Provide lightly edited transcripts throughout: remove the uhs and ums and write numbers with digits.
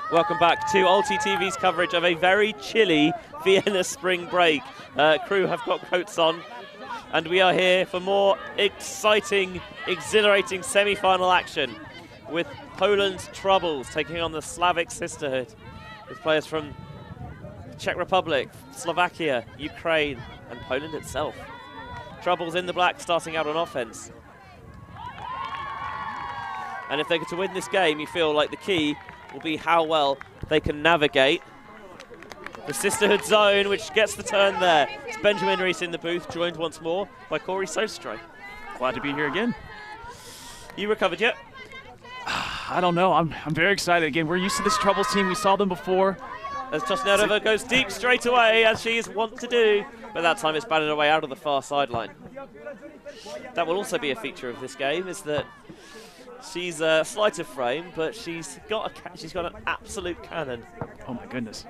Welcome back to Ulti TV's coverage of a very chilly Vienna spring break. Crew have got coats on, and we are here for more exciting, exhilarating semi-final action with Poland's Troubles taking on the Slavic Sisterhood, with players from the Czech Republic, Slovakia, Ukraine, and Poland itself. Troubles in the black, starting out on offense. And if they get to win this game, you feel like the key will be how well they can navigate the Sisterhood zone, which gets the turn there. It's Benjamin Rees in the booth, joined once more by Corey Sostray. Glad to be here again. You recovered yet? I don't know. I'm very excited. Again, we're used to this Troubles team. We saw them before. As Tosnedova goes deep straight away, as she is wont to do, but that time it's batted away out of the far sideline. That will also be a feature of this game, is that she's slight of frame, but she's got an absolute cannon. Oh my goodness.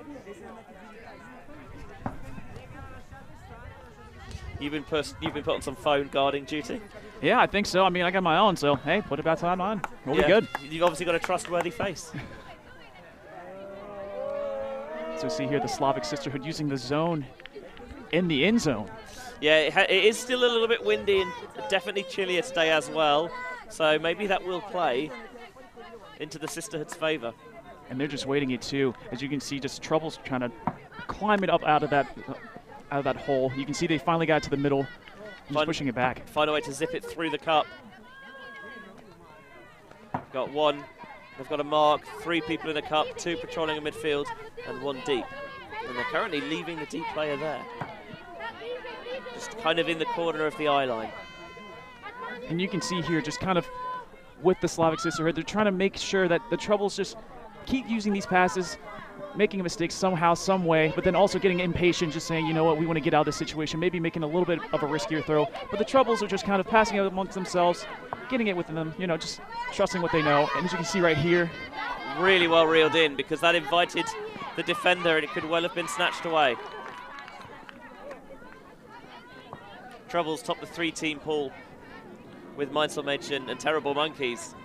You've been put on some phone guarding duty? Yeah, I think so. I mean, I got my own, so hey, put it back on mine. We'll be good. You've obviously got a trustworthy face. So we see here the Slavic Sisterhood using the zone in the end zone. Yeah, it is still a little bit windy and definitely chillier today as well. So maybe that will play into the Sisterhood's favour. And they're just waiting it too. As you can see, just Troubles trying to climb it up out of that hole. You can see they finally got to the middle. Just pushing it back. Find a way to zip it through the cup. got one. They've got a mark, 3 people in a cup, 2 patrolling a midfield, and 1 deep. And they're currently leaving the deep player there. Just kind of in the corner of the eye line. And you can see here, just kind of with the Slavic Sisterhood, they're trying to make sure that the Troubles just keep using these passes, making a mistake somehow, some way, but then also getting impatient, just saying, you know what, we want to get out of this situation, maybe making a little bit of a riskier throw. But the Troubles are just kind of passing out amongst themselves, getting it within them, you know, just trusting what they know. And as you can see right here, really well reeled in, because that invited the defender and it could well have been snatched away. Troubles top the 3-team pool with Mainzelmädchen and Terrible Monkeys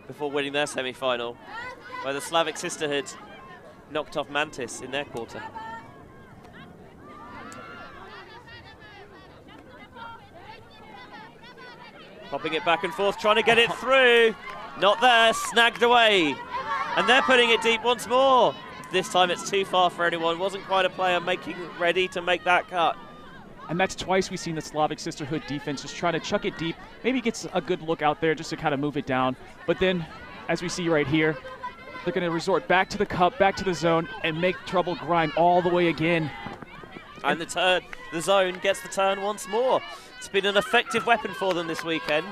before winning their semi-final, where the Slavic Sisterhood knocked off Mantis in their quarter. Popping it back and forth, trying to get it through. Not there, snagged away. And they're putting it deep once more. This time it's too far for anyone. Wasn't quite a player ready to make that cut. And that's twice we've seen the Slavic Sisterhood defense just try to chuck it deep. Maybe gets a good look out there just to kind of move it down. But then, as we see right here, they're going to resort back to the cup, back to the zone, and make trouble grind all the way again. And the zone gets the turn once more. It's been an effective weapon for them this weekend.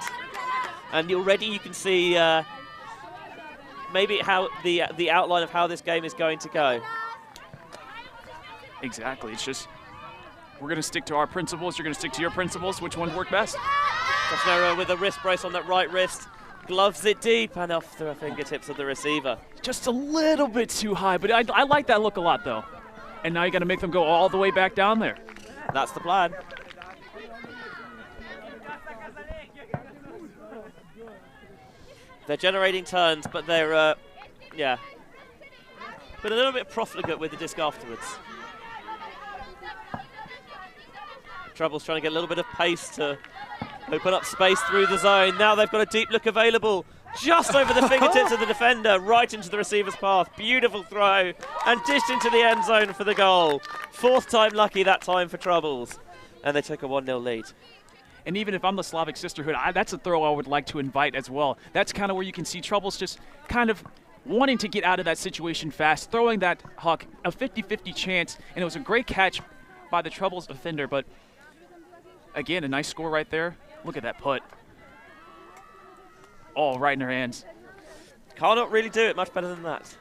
And already you can see maybe how the outline of how this game is going to go. Exactly. It's just, we're going to stick to our principles. You're going to stick to your principles. Which one worked best? Trostnero with a wrist brace on that right wrist. Gloves it deep and off the fingertips of the receiver. Just a little bit too high, but I like that look a lot, though. And now you got to make them go all the way back down there. That's the plan. They're generating turns, but they're, yeah. But a little bit profligate with the disc afterwards. Trouble's trying to get a little bit of pace to open up space through the zone. Now they've got a deep look available. Just over the fingertips of the defender, right into the receiver's path. Beautiful throw, and dished into the end zone for the goal. 4th time lucky that time for Troubles. And they took a 1-0 lead. And even if I'm the Slavic Sisterhood, that's a throw I would like to invite as well. That's kind of where you can see Troubles just kind of wanting to get out of that situation fast, throwing that huck, a 50-50 chance, and it was a great catch by the Troubles defender. But again, a nice score right there. Look at that put. All right in her hands. Cannot really do it much better than that.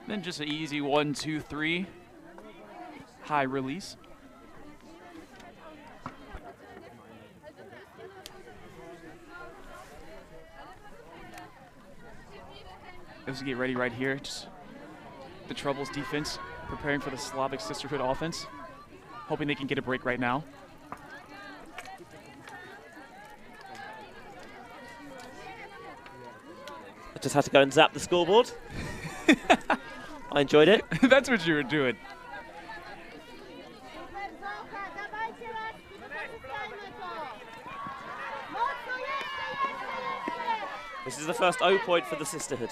Then just an easy 1, 2, 3. High release. As we get ready right here, just the Troubles defense preparing for the Slavic Sisterhood offense. Hoping they can get a break right now. I just had to go and zap the scoreboard. I enjoyed it. That's what you were doing. This is the first O point for the Sisterhood.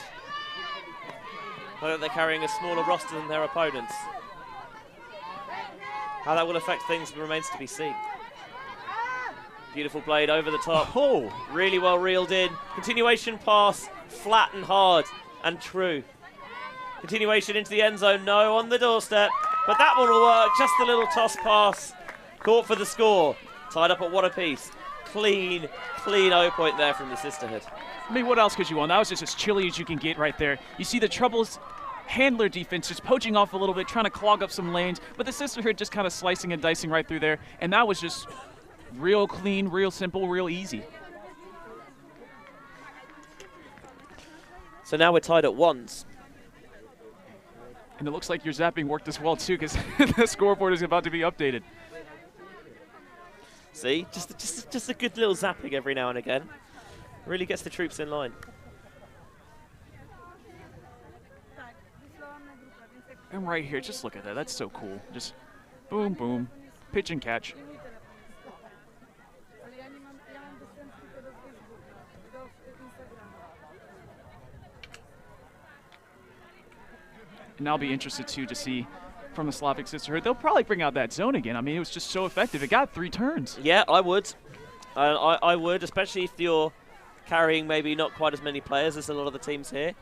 Whether they're carrying a smaller roster than their opponents. How that will affect things remains to be seen. Beautiful blade over the top. Oh, really well reeled in. Continuation pass, flat and hard and true. Continuation into the end zone, no, on the doorstep. But that one will work, just a little toss pass. Caught for the score. Tied up at 1 apiece. Clean O point there from the Sisterhood. I mean, what else could you want? That was just as chilly as you can get right there. You see the Troubles handler defense just poaching off a little bit, trying to clog up some lanes, but the Sisterhood just kind of slicing and dicing right through there, and that was just real clean, real simple, real easy. So now we're tied at 1s. And it looks like your zapping worked as well too, because the scoreboard is about to be updated. See, just a good little zapping every now and again. Really gets the troops in line. And right here, just look at that. That's so cool. Just boom, boom, pitch and catch. And I'll be interested too to see from the Slavic Sisterhood. They'll probably bring out that zone again. I mean, it was just so effective. It got 3 turns. Yeah, I would. I would, especially if you're carrying maybe not quite as many players as a lot of the teams here.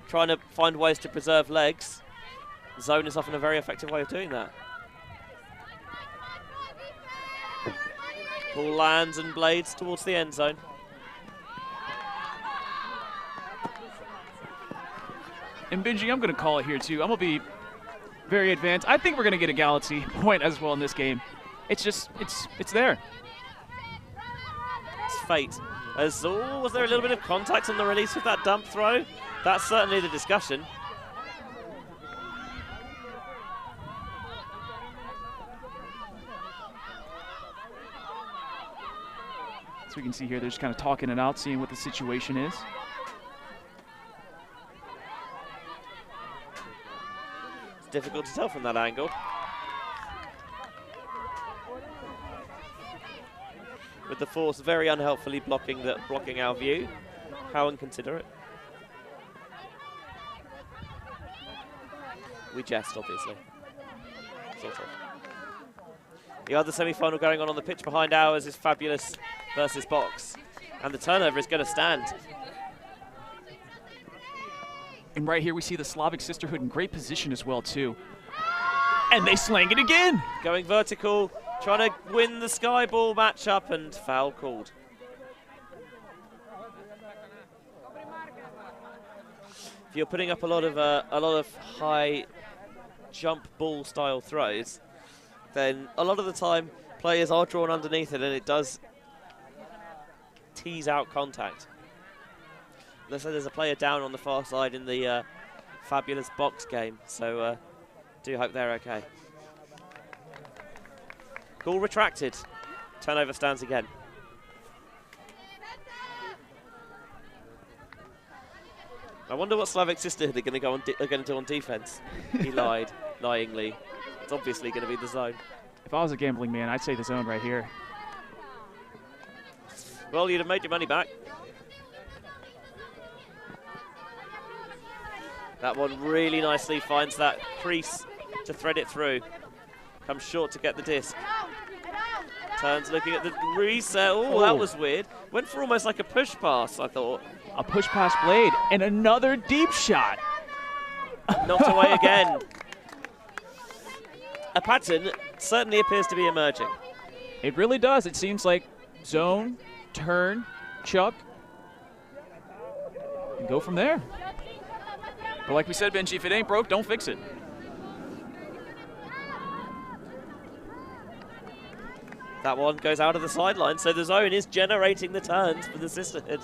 Trying to find ways to preserve legs. Zone is often a very effective way of doing that. Ball lands and blades towards the end zone. And Benji, I'm going to call it here too. I'm going to be very advanced. I think we're going to get a Galaxy point as well in this game. It's just, it's there. It's fate. Was there a little bit of contact on the release of that dump throw? That's certainly the discussion. So we can see here, they're just kind of talking it out, seeing what the situation is. It's difficult to tell from that angle. With the force very unhelpfully blocking our view. How inconsiderate. We jest, obviously. Sort of. The other semi-final going on the pitch behind ours is Fabulous versus Box. And the turnover is going to stand. And right here we see the Slavic Sisterhood in great position as well, too. And they slang it again! Going vertical, trying to win the sky ball matchup, and foul called. If you're putting up a lot of high jump ball style throws, then a lot of the time players are drawn underneath it and it does tease out contact. Let's say there's a player down on the far side in the Fabulous Box game, so do hope they're okay. Call retracted. Turnover stands again. I wonder what Slavic Sisterhood are going to do on defense. He lied, lyingly. It's obviously going to be the zone. If I was a gambling man, I'd say the zone right here. Well, you'd have made your money back. That one really nicely finds that crease to thread it through. Comes short to get the disc. Turns looking at the reset. Oh, that was weird. Went for almost like a push pass, I thought. A push pass blade and another deep shot. Knocked away again. A pattern certainly appears to be emerging. It really does. It seems like zone, turn, chuck, and go from there. But like we said, Benji, if it ain't broke, don't fix it. That one goes out of the sideline, so the zone is generating the turns for the Sisterhood.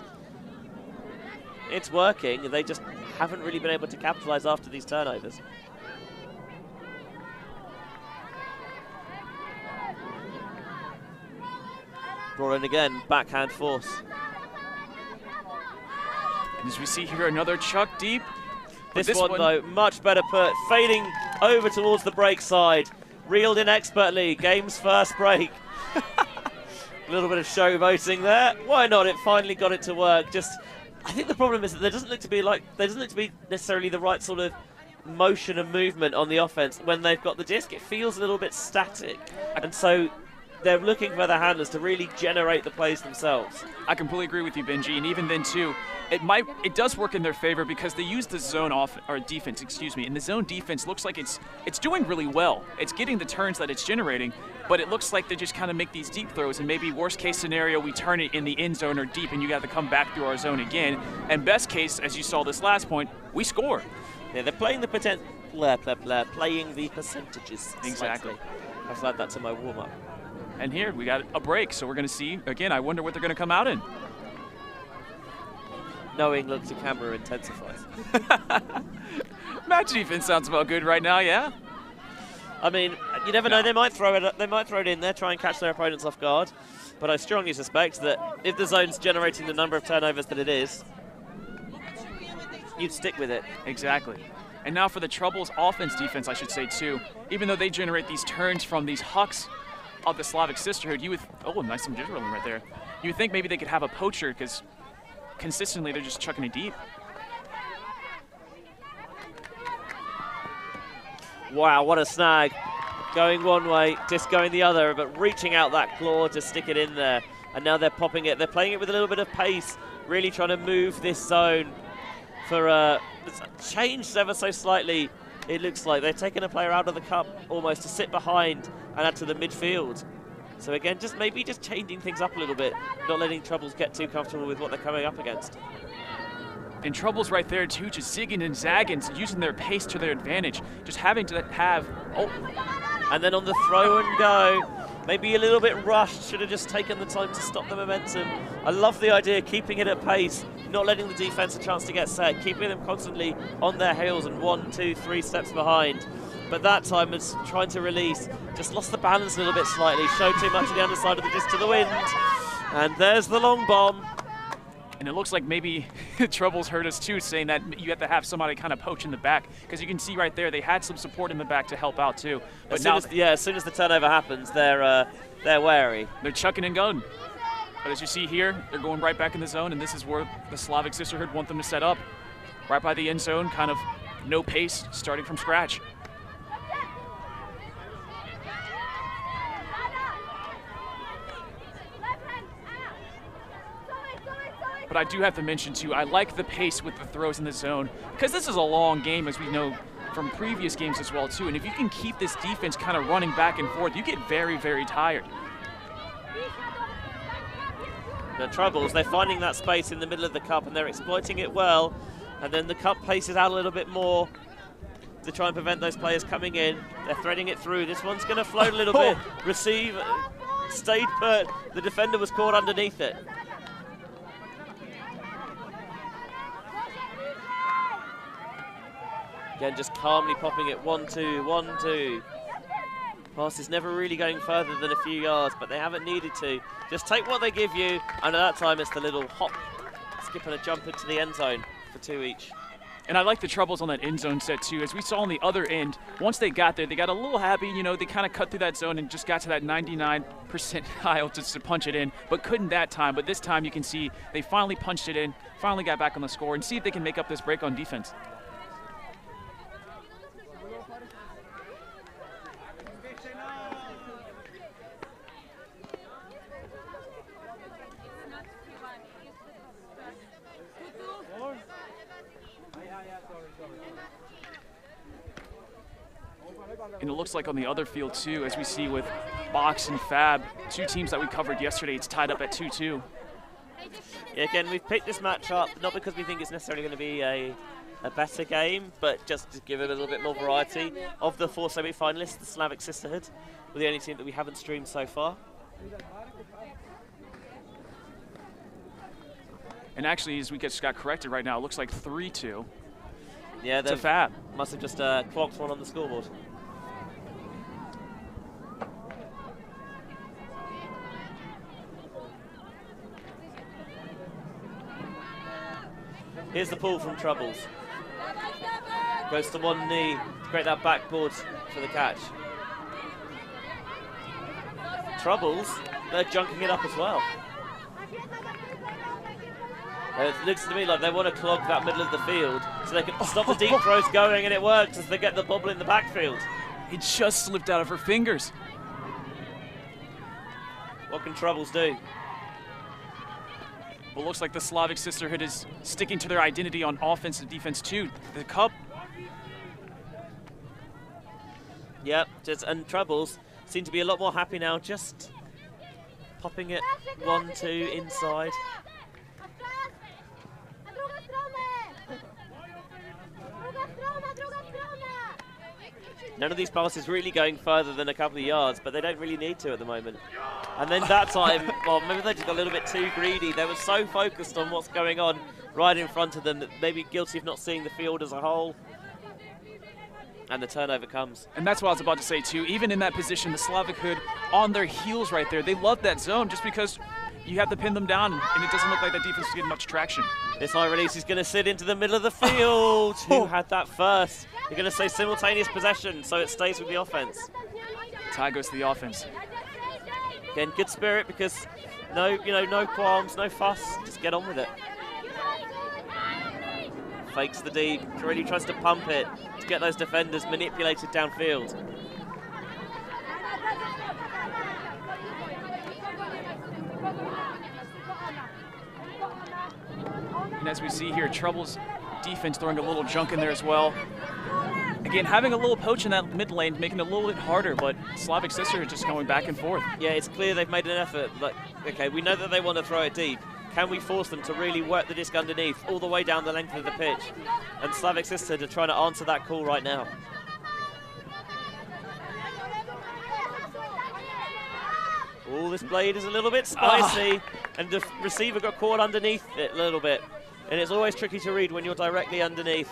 It's working, they just haven't really been able to capitalize after these turnovers. Brought in again, backhand force. And as we see here, another chuck deep. This one, though, much better put. Fading over towards the break side. Reeled in expertly. Game's first break. A little bit of showboating there. Why not? It finally got it to work. I think the problem is that there doesn't look to be necessarily the right sort of motion and movement on the offense when they've got the disc. It feels a little bit static. And so they're looking for their handlers to really generate the plays themselves. I completely agree with you, Benji, and even then too, it does work in their favor because they use the zone defense, and the zone defense looks like it's doing really well. It's getting the turns that it's generating, but it looks like they just kind of make these deep throws, and maybe worst case scenario, we turn it in the end zone or deep, and you got to come back through our zone again. And best case, as you saw this last point, we score. Yeah, they're playing the playing the percentages. Exactly. I've added that to my warm-up. And here we got a break, so we're going to see again. I wonder what they're going to come out in. Knowing look to camera intensifies. Match defense sounds about good right now, yeah. I mean, you never know. They might throw it in there, try and catch their opponents off guard. But I strongly suspect that if the zone's generating the number of turnovers that it is, you'd stick with it. Exactly. And now for the Troubles offense defense, I should say too. Even though they generate these turns from these hucks of the Slavic Sisterhood, you would, oh, nice some jitter rolling right there. You would think maybe they could have a poacher because consistently they're just chucking it deep. Wow, what a snag. going one way, Disc going the other, but reaching out that claw to stick it in there. And now they're popping it. They're playing it with a little bit of pace, really trying to move this zone for it's changed ever so slightly. It looks like they've taken a player out of the cup almost to sit behind and add to the midfield. So again, maybe just changing things up a little bit, not letting Troubles get too comfortable with what they're coming up against. And Troubles right there too, just zigging and zagging, using their pace to their advantage. Just having to have, and then on the throw and go, maybe a little bit rushed, should have just taken the time to stop the momentum. I love the idea, keeping it at pace, not letting the defense a chance to get set, keeping them constantly on their heels and 1, 2, 3 steps behind. But that time was trying to release, just lost the balance a little bit slightly, showed too much of the underside of the disc to the wind. And there's the long bomb. And it looks like maybe Troubles heard us too, saying that you have to have somebody kind of poach in the back, because you can see right there they had some support in the back to help out too. But as soon as the turnover happens, they're wary. They're chucking and gunning. But as you see here, they're going right back in the zone, and this is where the Slavic Sisterhood want them to set up. Right by the end zone, kind of no pace, starting from scratch. But I do have to mention, too, I like the pace with the throws in the zone, because this is a long game, as we know from previous games as well, too. And if you can keep this defense kind of running back and forth, you get very, very tired. The Troubles, they're finding that space in the middle of the cup, and they're exploiting it well. And then the cup paces out a little bit more to try and prevent those players coming in. They're threading it through. This one's going to float a little bit. Receive, stayed put. The defender was caught underneath it. Again, just calmly popping it, 1, 2, 1, 2. Pass is never really going further than a few yards, but they haven't needed to. Just take what they give you, and at that time it's the little hop, skip and a jump into the end zone for 2 each. And I like the Troubles on that end zone set too. As we saw on the other end, once they got there, they got a little happy, you know, they kind of cut through that zone and just got to that 99 percentile just to punch it in, but couldn't that time. But this time you can see they finally punched it in, finally got back on the score, and see if they can make up this break on defense. And it looks like on the other field too, as we see with Box and Fab, two teams that we covered yesterday, it's tied up at 2-2. Yeah, again, we've picked this match up not because we think it's necessarily going to be a better game, but just to give it a little bit more variety. Of the 4 semi-finalists, the Slavic Sisterhood were the only team that we haven't streamed so far. And actually, as we just got corrected right now, it looks like 3-2. Yeah, to Fab. Must have just clocked one on the scoreboard. Here's the pull from Troubles. Goes to one knee to create that backboard for the catch. Troubles, they're junking it up as well. It looks to me like they want to clog that middle of the field so they can stop the deep throws going, and it works as they get the bobble in the backfield. It just slipped out of her fingers. What can Troubles do? Well, looks like the Slavic Sisterhood is sticking to their identity on offense and defense too. The cup. Yep, and Troubles seem to be a lot more happy now, just popping it 1, 2 inside. None of these passes really going further than a couple of yards, but they don't really need to at the moment. And then that time, well, maybe they just got a little bit too greedy. They were so focused on what's going on right in front of them that maybe guilty of not seeing the field as a whole. And the turnover comes. And that's what I was about to say too. Even in that position, the Slavic on their heels right there. They love that zone just because you have to pin them down, and it doesn't look like that defense is getting much traction. This high release is going to sit into the middle of the field. Who had that first? You're going to say simultaneous possession, so it stays with the offense. Tie goes to the offense. Again, good spirit because no qualms, no fuss. Just get on with it. Fakes the deep, really tries to pump it to get those defenders manipulated downfield. And as we see here, Trouble's defense throwing a little junk in there as well. Again, having a little poach in that mid lane, making it a little bit harder, but Slavic Sisterhood just going back and forth. Yeah, it's clear they've made an effort. Like, okay, we know that they want to throw it deep. Can we force them to really work the disc underneath all the way down the length of the pitch? And Slavic Sisterhood are trying to answer that call right now. Oh, this blade is a little bit spicy, and the receiver got caught underneath it a little bit. And it's always tricky to read when you're directly underneath.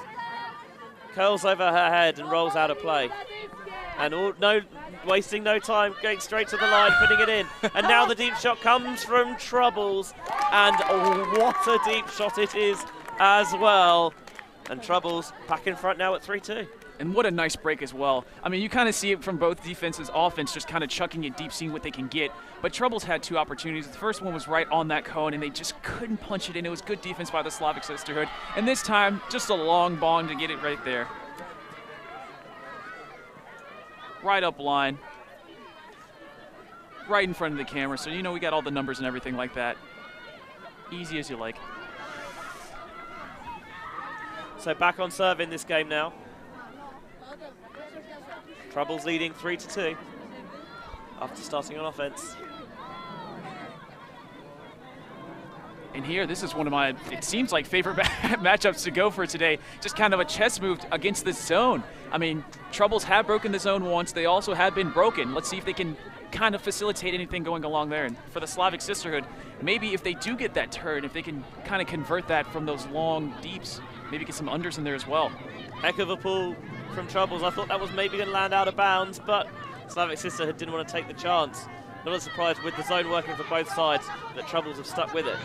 Curls over her head and rolls out of play. And wasting no time, going straight to the line, putting it in. And now the deep shot comes from Troubles. And oh, what a deep shot it is as well. And Troubles back in front now at 3-2. And what a nice break as well. I mean, you kind of see it from both defenses. Offense just kind of chucking it deep, seeing what they can get. But Troubles had 2 opportunities. The first one was right on that cone, and they just couldn't punch it in. It was good defense by the Slavic Sisterhood. And this time, just a long bong to get it right there. Right up line. Right in front of the camera. So, you know, we got all the numbers and everything like that. Easy as you like. So back on serve in this game now. Troubles leading 3-2 after starting on offense. And here, this is one of my, it seems like, favorite matchups to go for today. Just kind of a chess move against the zone. I mean, Troubles have broken the zone once. They also have been broken. Let's see if they can kind of facilitate anything going along there. And for the Slavic Sisterhood, maybe if they do get that turn, if they can kind of convert that from those long deeps, maybe get some unders in there as well. Heck of a pull from Troubles. I thought that was maybe going to land out of bounds, but Slavic Sisterhood didn't want to take the chance. Not a surprise with the zone working for both sides that Troubles have stuck with it.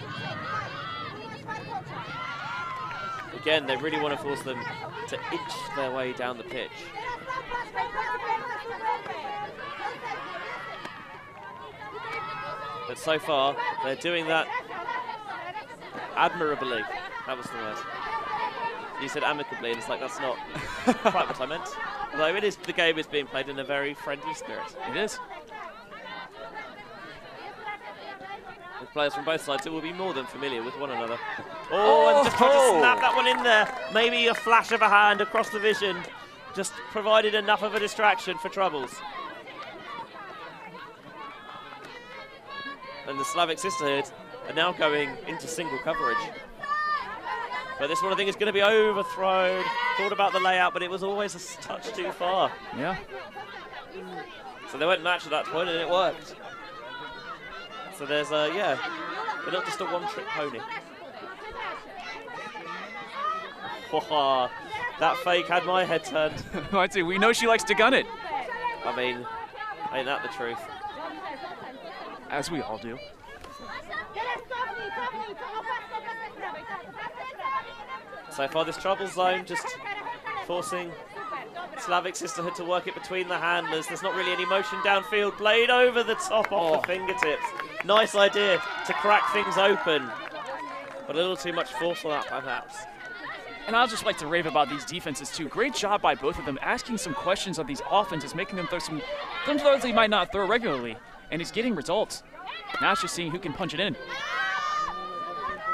Again, they really want to force them to inch their way down the pitch. But so far, they're doing that admirably. That was the word. You said amicably, and it's like, that's not quite what I meant. Although it is, the game is being played in a very friendly spirit. It is. With players from both sides who will be more than familiar with one another. Oh, and just tried to snap that one in there. Maybe a flash of a hand across the vision. Just provided enough of a distraction for Troubles. And the Slavic Sisterhood are now going into single coverage. But this one I think is going to be overthrown. Thought about the layout, but it was always a touch too far. Yeah. So they went match at that point, and it worked. So there's a, yeah, they're not just a one-trick pony. That fake had my head turned. I'd say we know she likes to gun it. I mean, ain't that the truth? As we all do. So far this trouble zone just forcing Slavic Sisterhood to work it between the handlers. There's not really any motion downfield. Blade over the top off the fingertips. Nice idea to crack things open. But a little too much force on that perhaps. And I'll just like to rave about these defenses too. Great job by both of them, asking some questions of these offenses, making them throw some throws they might not throw regularly. And it's getting results. Now it's just seeing who can punch it in.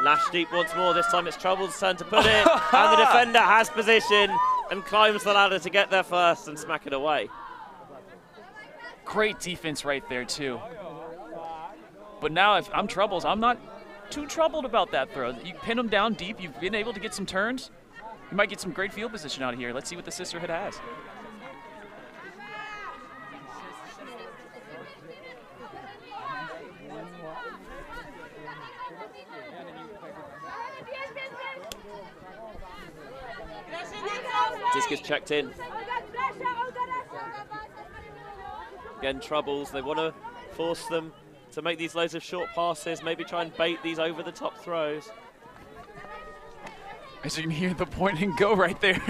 Lash deep once more. This time it's Trouble's turn to put it. And the defender has position and climbs the ladder to get there first and smack it away. Great defense right there too. But now if I'm Troubles, I'm not too troubled about that throw. You pin them down deep. You've been able to get some turns. You might get some great field position out of here. Let's see what the Sisterhood has. Disc is checked in. Again, Troubles, they want to force them to make these loads of short passes, maybe try and bait these over-the-top throws. As you can hear the point and go right there.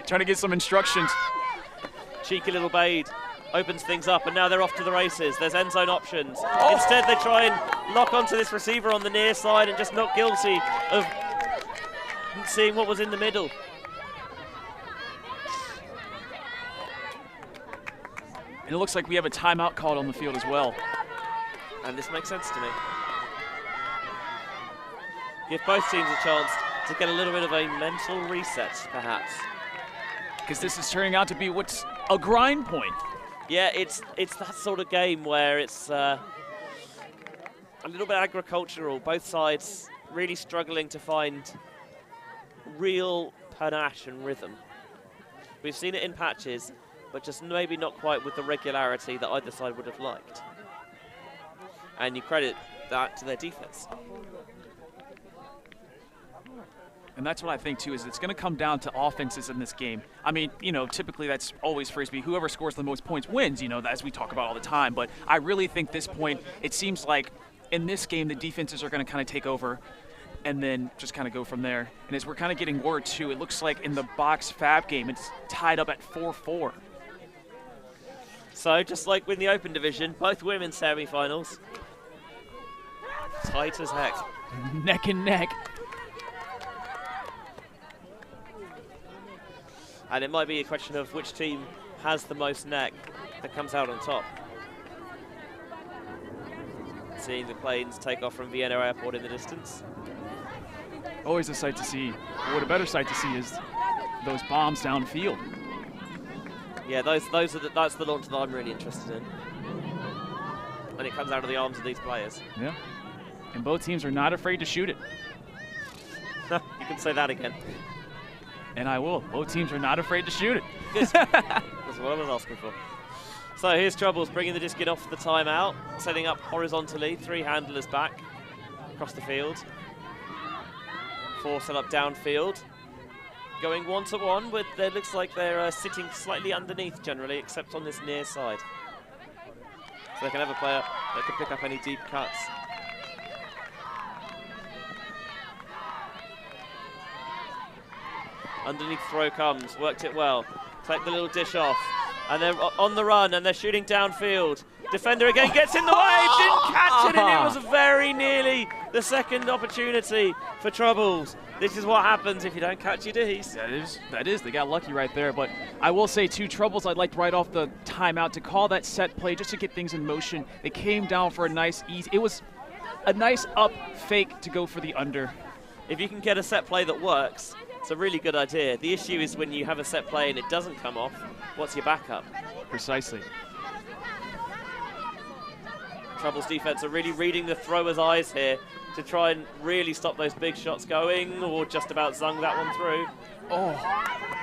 Trying to get some instructions. Cheeky little Bade opens things up, and now they're off to the races. There's end zone options. Instead, they try and lock onto this receiver on the near side and just not guilty of seeing what was in the middle. And it looks like we have a timeout called on the field as well. And this makes sense to me. give both teams a chance to get a little bit of a mental reset, perhaps. Because this is turning out to be what's a grind point. Yeah, it's that sort of game where it's a little bit agricultural. Both sides really struggling to find real panache and rhythm. We've seen it in patches, but just maybe not quite with the regularity that either side would have liked. And you credit that to their defense. And that's what I think, too, is it's going to come down to offenses in this game. I mean, you know, typically that's always Frisbee. Whoever scores the most points wins, you know, as we talk about all the time. But I really think this point, it seems like in this game, the defenses are going to kind of take over and then just kind of go from there. And as we're kind of getting word, too, it looks like in the box Fab game, it's tied up at 4-4. So, just like with the Open Division, both women's semi-finals, tight as heck. Neck and neck. And it might be a question of which team has the most neck that comes out on top. Seeing the planes take off from Vienna Airport in the distance. Always a sight to see. What a better sight to see is those bombs downfield. Yeah, that's the launch that I'm really interested in. And it comes out of the arms of these players. Yeah. And both teams are not afraid to shoot it. You can say that again. And I will. Both teams are not afraid to shoot it. That's what I was asking for. So here's Troubles bringing the disc in off the timeout, setting up horizontally, 3 handlers back across the field. 4 set up downfield. Going 1-to-1, but it looks like they're sitting slightly underneath generally, except on this near side. So they can have a player that can pick up any deep cuts. Underneath throw comes, worked it well. Take the little dish off. And they're on the run, and they're shooting downfield. Defender again gets in the way, didn't catch it, and it was very nearly the second opportunity for Troubles. This is what happens if you don't catch your D's. That is. They got lucky right there. But I will say, too, Troubles, I'd like right off the timeout to call that set play just to get things in motion. They came down for a nice easy. It was a nice up fake to go for the under. If you can get a set play that works, it's a really good idea. The issue is when you have a set play and it doesn't come off, what's your backup? Precisely. Troubles defense are really reading the thrower's eyes here to try and really stop those big shots going, or just about zung that one through. Oh.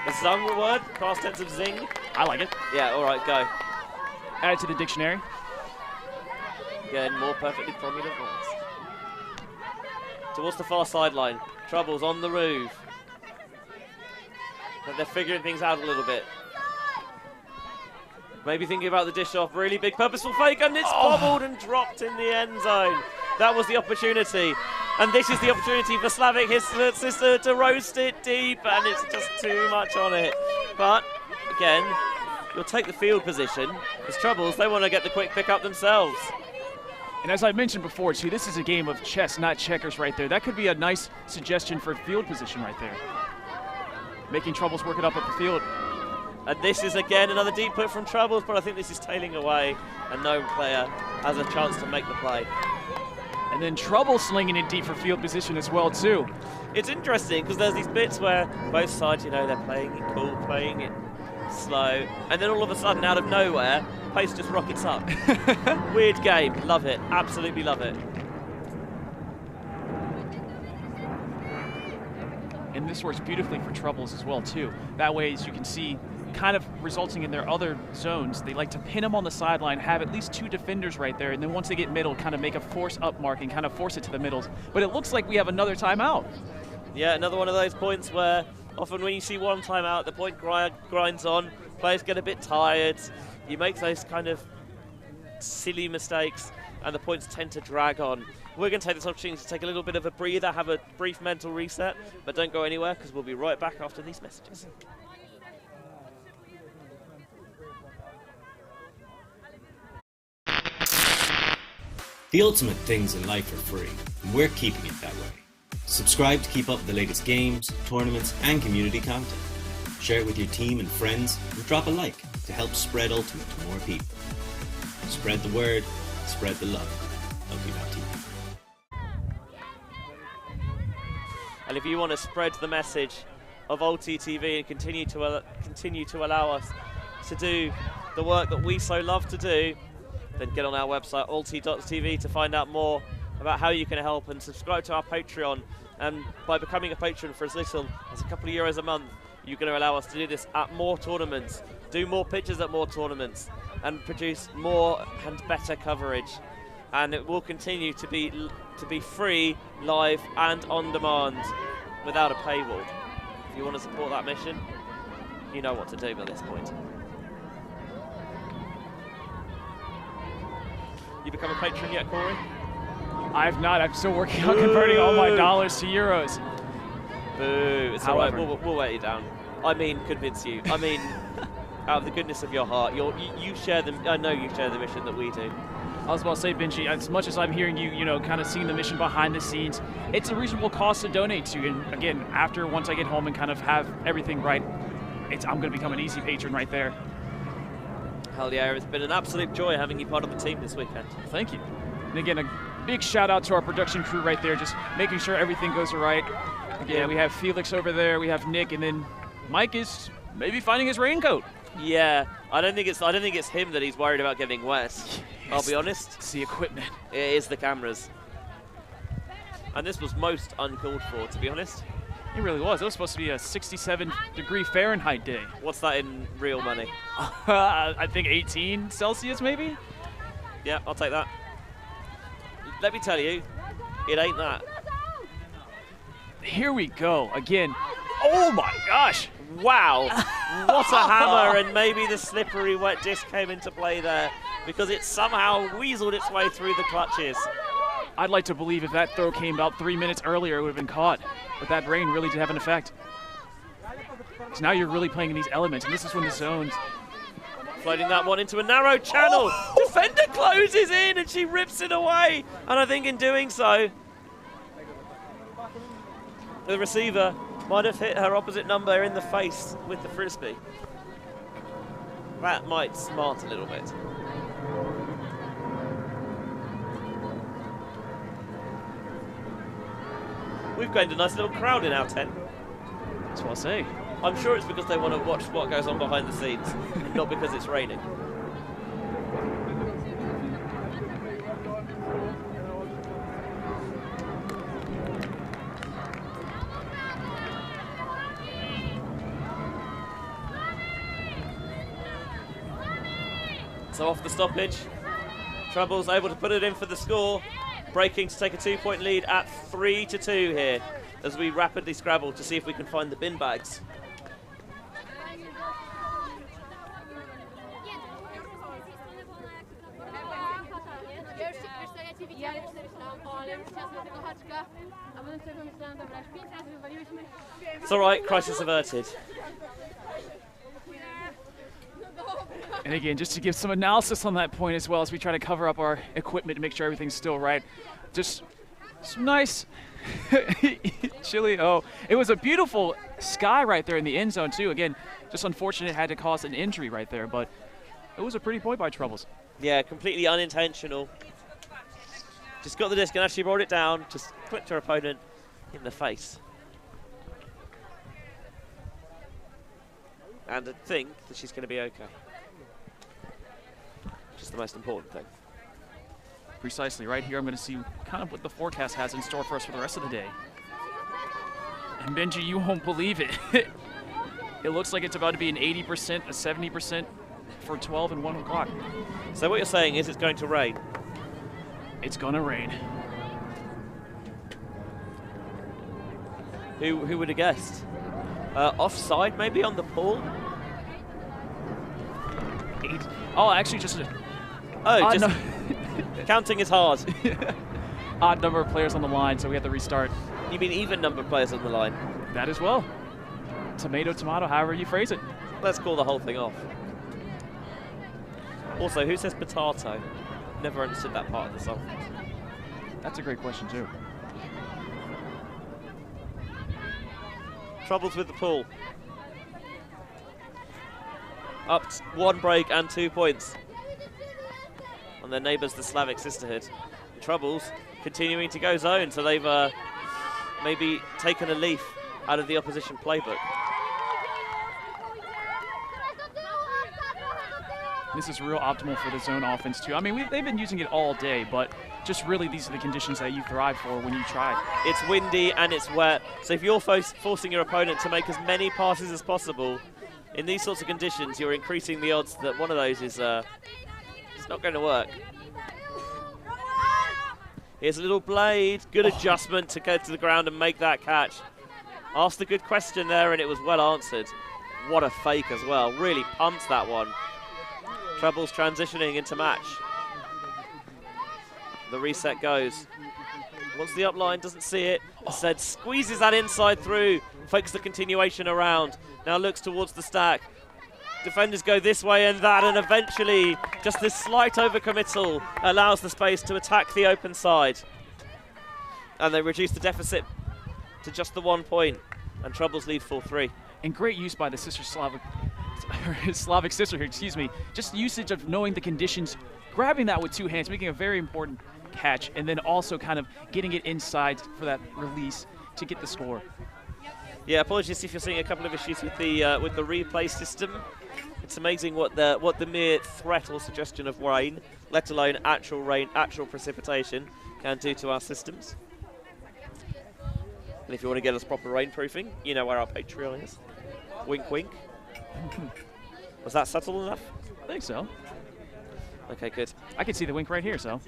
Is zung a word? Past tense of zing? I like it. Yeah, all right, go. Add it to the dictionary. Again, more perfectly formulated words. Towards the far sideline. Troubles on the move. But they're figuring things out a little bit. Maybe thinking about the dish off. Really big purposeful fake, and it's bobbled and dropped in the end zone. That was the opportunity. And this is the opportunity for Slavic, his sister, to roast it deep, and it's just too much on it. But, again, you'll take the field position. As Troubles, they want to get the quick pick up themselves. And as I mentioned before, too, this is a game of chess, not checkers right there. That could be a nice suggestion for field position right there. Making Troubles work it up at the field. And this is, again, another deep put from Troubles, but I think this is tailing away, and no player has a chance to make the play. And then Trouble slinging it deep for field position as well, too. It's interesting, because there's these bits where both sides, you know, they're playing it cool, playing it slow, and then all of a sudden, out of nowhere, pace just rockets up. Weird game. Love it. Absolutely love it. And this works beautifully for Troubles as well, too. That way, as you can see, kind of resulting in their other zones, they like to pin them on the sideline, have at least 2 defenders right there, and then once they get middle, kind of make a force up mark and kind of force it to the middles. But it looks like we have another timeout. Yeah, another one of those points where often when you see one timeout, the point grinds on, players get a bit tired, you make those kind of silly mistakes, and the points tend to drag on. We're going to take this opportunity to take a little bit of a breather, have a brief mental reset, but don't go anywhere because we'll be right back after these messages. The ultimate things in life are free, and we're keeping it that way. Subscribe to keep up with the latest games, tournaments, and community content. Share it with your team and friends, and drop a like to help spread Ultimate to more people. Spread the word, spread the love. LP.TV. And if you want to spread the message of UltiTV and continue to allow us to do the work that we so love to do, then get on our website, ulti.tv, to find out more about how you can help, and subscribe to our Patreon. And by becoming a patron for as little as a couple of euros a month, you're going to allow us to do this at more tournaments, do more pitches at more tournaments, and produce more and better coverage. And it will continue to be free, live, and on demand, without a paywall. If you want to support that mission, you know what to do by this point. You become a patron yet, Corey? I've not. I'm still working on converting all my dollars to euros. Boo. It's all right. We'll weigh you down. I mean, convince you. I mean, out of the goodness of your heart, you share them. I know you share the mission that we do. I was about to say, Benji, as much as I'm hearing you, kind of seeing the mission behind the scenes, it's a reasonable cost to donate to. And again, once I get home and kind of have everything right, I'm going to become an easy patron right there. Hell yeah, it's been an absolute joy having you part of the team this weekend. Thank you. And again, a big shout out to our production crew right there, just making sure everything goes right. Again, we have Felix over there, we have Nick, and then Mike is maybe finding his raincoat. Yeah, I don't think it's him that he's worried about getting wet. I'll be honest. It's the equipment. It is the cameras. And this was most uncalled for, to be honest. It really was. It was supposed to be a 67-degree Fahrenheit day. What's that in real money? I think 18 Celsius, maybe? Yeah, I'll take that. Let me tell you, it ain't that. Here we go again. Oh my gosh! Wow, what a hammer! And maybe the slippery wet disc came into play there, because it somehow weaseled its way through the clutches. I'd like to believe if that throw came about 3 minutes earlier, it would have been caught. But that rain really did have an effect. So now you're really playing in these elements, and this is when the zones. Floating that one into a narrow channel. Oh. Defender closes in and she rips it away. And I think in doing so, the receiver might have hit her opposite number in the face with the frisbee. That might smart a little bit. We've gained a nice little crowd in our tent. That's what I say. I'm sure it's because they want to watch what goes on behind the scenes, not because it's raining. So off the stoppage, Trouble's able to put it in for the score, breaking to take a 2-point lead at 3-2 here, as we rapidly scrabble to see if we can find the bin bags. It's all right, crisis averted. And again, just to give some analysis on that point as well, as we try to cover up our equipment to make sure everything's still right. Just some nice chilly. Oh, it was a beautiful sky right there in the end zone too. Again, just unfortunate it had to cause an injury right there, but it was a pretty point by Troubles. Yeah, completely unintentional. Just got the disc and actually brought it down, just clipped her opponent in the face. And I think that she's going to be okay. Which is the most important thing. Precisely. Right here, I'm going to see kind of what the forecast has in store for us for the rest of the day. And Benji, you won't believe it. It looks like it's about to be an 80%, a 70% for 12 and 1 o'clock. So what you're saying is it's going to rain? It's going to rain. Who would have guessed? Offside maybe on the pool? Oh, actually just a... Oh, just... No. Counting is hard. Odd number of players on the line, so we have to restart. You mean even number of players on the line? That as well. Tomato, tomato, however you phrase it. Let's call the whole thing off. Also, who says potato? Never understood that part of the song. That's a great question too. Troubles with the pool. Up 1 break and 2 points. On their neighbours, the Slavic Sisterhood. Troubles continuing to go zone, so they've maybe taken a leaf out of the opposition playbook. This is real optimal for the zone offense, too. I mean, they've been using it all day, but just really these are the conditions that you thrive for when you try. It's windy and it's wet, so if you're forcing your opponent to make as many passes as possible, in these sorts of conditions, you're increasing the odds that one of those is it's not going to work. Here's a little blade, good adjustment to go to the ground and make that catch. Asked a good question there and it was well answered. What a fake as well, really pumped that one. Troubles transitioning into match. The reset goes. Wants the upline, doesn't see it. Instead squeezes that inside through, fakes the continuation around. Now looks towards the stack. Defenders go this way and that, and eventually just this slight overcommittal allows the space to attack the open side. And they reduce the deficit to just the 1 point, and Troubles lead 4-3. And great use by the Slavic Sisterhood, excuse me. Just usage of knowing the conditions, grabbing that with 2 hands, making a very important catch, and then also kind of getting it inside for that release to get the score. Yeah, apologies if you're seeing a couple of issues with the replay system. It's amazing what the mere threat or suggestion of rain, let alone actual rain, actual precipitation, can do to our systems. And if you want to get us proper rainproofing, you know where our Patreon is. Wink, wink. Was that subtle enough? I think so. Okay, good. I can see the wink right here, so.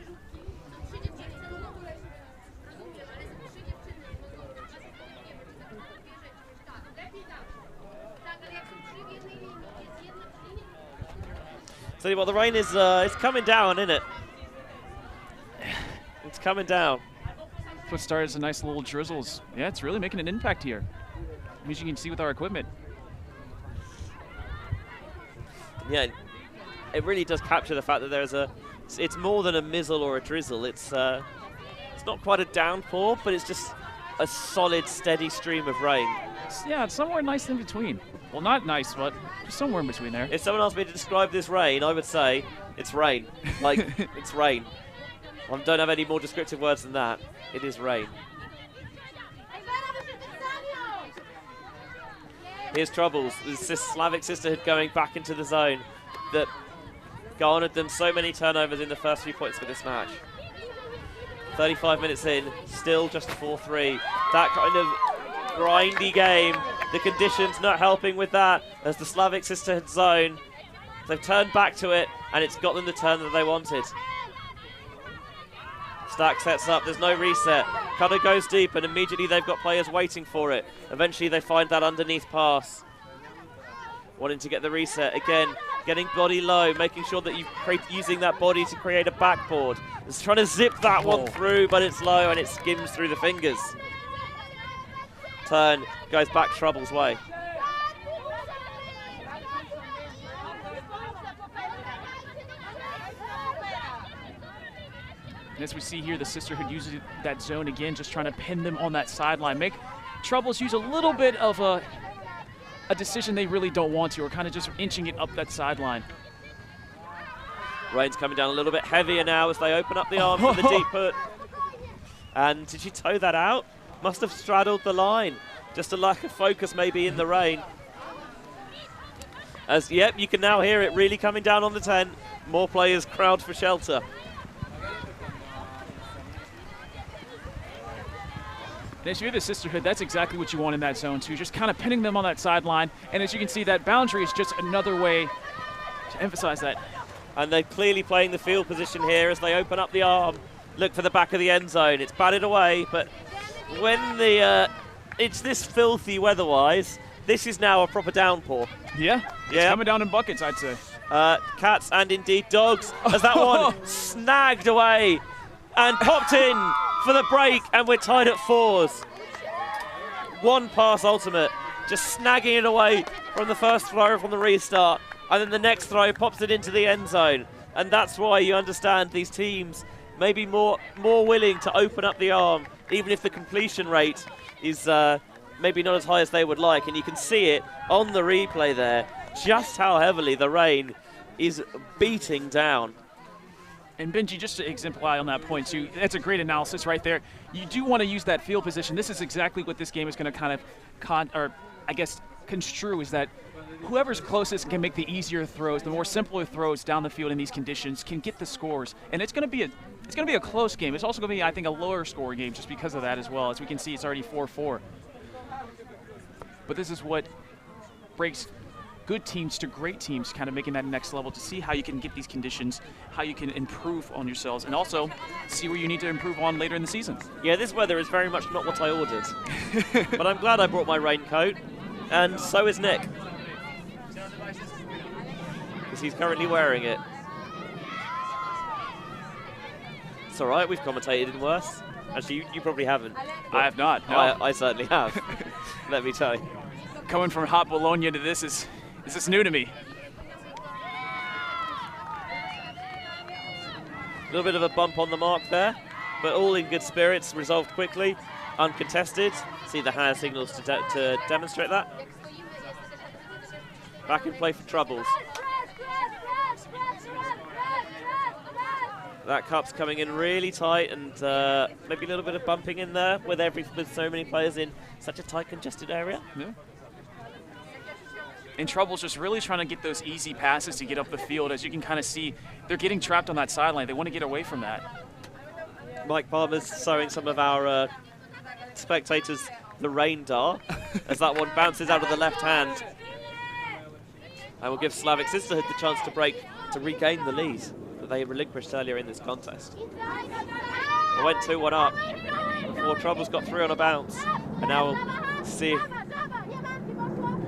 Tell you what, the rain is it's coming down, isn't it? It's coming down. What started as a nice little drizzles. Yeah, it's really making an impact here. As you can see with our equipment. Yeah, it really does capture the fact that there's it's more than a mizzle or a drizzle. It's not quite a downpour, but it's just a solid, steady stream of rain. Yeah, it's somewhere nice in between. Well, not nice, but just somewhere in between there. If someone asked me to describe this rain, I would say it's rain. Like, it's rain. I don't have any more descriptive words than that. It is rain. Here's Troubles. This Slavic Sisterhood going back into the zone that garnered them so many turnovers in the first few points of this match. 35 minutes in, still just 4-3. That kind of grindy game. The conditions not helping with that as the Slavic Sisterhood zone. They've turned back to it and it's got them the turn that they wanted. Stack sets up, there's no reset. Cutter goes deep and immediately they've got players waiting for it. Eventually they find that underneath pass. Wanting to get the reset again, getting body low, making sure that you're using that body to create a backboard. It's trying to zip that one through, but it's low and it skims through the fingers. Turn goes back Troubles' way. And as we see here, the Sisterhood uses that zone again, just trying to pin them on that sideline. Make Troubles use a little bit of a decision they really don't want to, or kind of just inching it up that sideline. Rain's coming down a little bit heavier now as they open up the arm for the deep put. And did she toe that out? Must have straddled the line. Just a lack of focus maybe in the rain. As, yep, you can now hear it really coming down on the 10. More players crowd for shelter. And as you're the Sisterhood, that's exactly what you want in that zone too, just kind of pinning them on that sideline. And as you can see, that boundary is just another way to emphasize that. And they're clearly playing the field position here as they open up the arm, look for the back of the end zone. It's batted away, but when it's this filthy weather-wise, this is now a proper downpour. Yeah, it's coming down in buckets, I'd say. Cats and indeed dogs, as that one snagged away and popped in for the break, and we're tied at 4s. One pass ultimate, just snagging it away from the first throw from the restart, and then the next throw pops it into the end zone. And that's why you understand these teams may be more willing to open up the arm, even if the completion rate is maybe not as high as they would like. And you can see it on the replay there, just how heavily the rain is beating down. And Benji, just to exemplify on that point too, that's a great analysis right there. You do want to use that field position. This is exactly what this game is going to kind of, construe, is that whoever's closest can make the easier throws, the more simpler throws down the field in these conditions can get the scores. And it's going to be a close game. It's also going to be, I think, a lower score game just because of that as well. As we can see, it's already 4-4. But this is what breaks good teams to great teams, kind of making that next level to see how you can get these conditions, how you can improve on yourselves, and also see where you need to improve on later in the season. Yeah, this weather is very much not what I ordered. But I'm glad I brought my raincoat, and so is Nick, because he's currently wearing it. It's all right, we've commentated in worse. Actually, you probably haven't. I have not. No. I certainly have. Let me tell you. Coming from hot Bologna to this is new to me. A little bit of a bump on the mark there, but all in good spirits, resolved quickly, uncontested. See the hand signals to demonstrate that. Back in play for Troubles. That cup's coming in really tight, and maybe a little bit of bumping in there with so many players in such a tight, congested area. Yeah. And Trouble's just really trying to get those easy passes to get up the field. As you can kind of see, they're getting trapped on that sideline. They want to get away from that. Mike Palmer's showing some of our spectators the rain dart as that one bounces out of the left hand. And will give Slavic Sisterhood the chance to regain the lead that they relinquished earlier in this contest. They went 2-1 up before Troubles got 3 on a bounce. And now we'll see if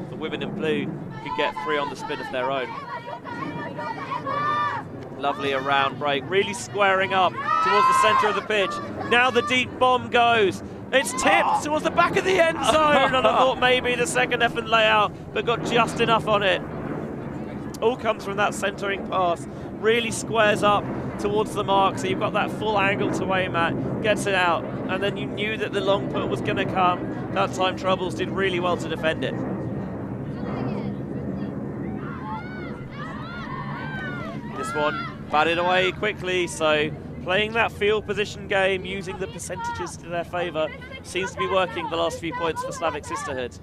the women in blue can get 3 on the spin of their own. Lovely around break, really squaring up towards the centre of the pitch. Now the deep bomb goes. It's tipped towards the back of the end zone, and I thought maybe the second effort layout, but got just enough on it. All comes from that centering pass. Really squares up towards the mark, so you've got that full angle to aim at, gets it out, and then you knew that the long put was going to come. That time Troubles did really well to defend it. This one batted away quickly, so playing that field position game, using the percentages to their favour, seems to be working the last few points for Slavic Sisterhood.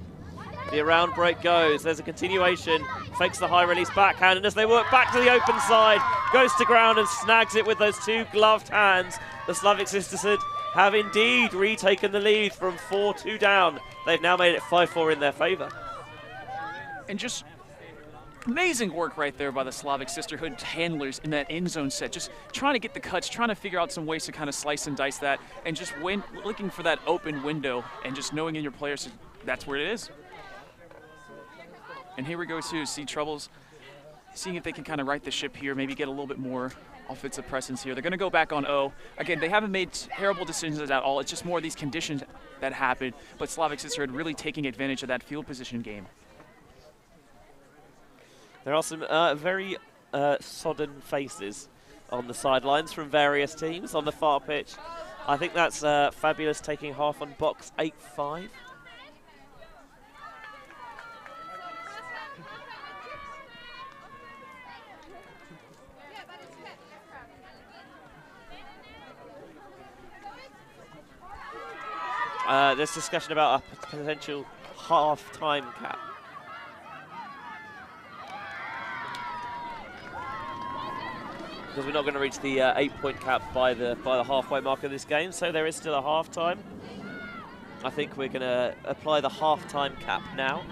The around break goes, there's a continuation, fakes the high release backhand, and as they work back to the open side, goes to ground and snags it with those 2 gloved hands. The Slavic Sisterhood have indeed retaken the lead from 4-2 down. They've now made it 5-4 in their favour. And just amazing work right there by the Slavic Sisterhood handlers in that end zone set. Just trying to get the cuts, trying to figure out some ways to kind of slice and dice that, and just looking for that open window and just knowing in your players that's where it is. And here we go to see Troubles, seeing if they can kind of right the ship here, maybe get a little bit more offensive presence here. They're going to go back on O. Again, they haven't made terrible decisions at all. It's just more of these conditions that happen, but Slavic Sisterhood really taking advantage of that field position game. There are some very sodden faces on the sidelines from various teams on the far pitch. I think that's Fabulous taking half on box 8-5. There's discussion about a potential half-time cap. Because we're not going to reach the 8-point cap by the halfway mark of this game, so there is still a half-time. I think we're going to apply the half-time cap now,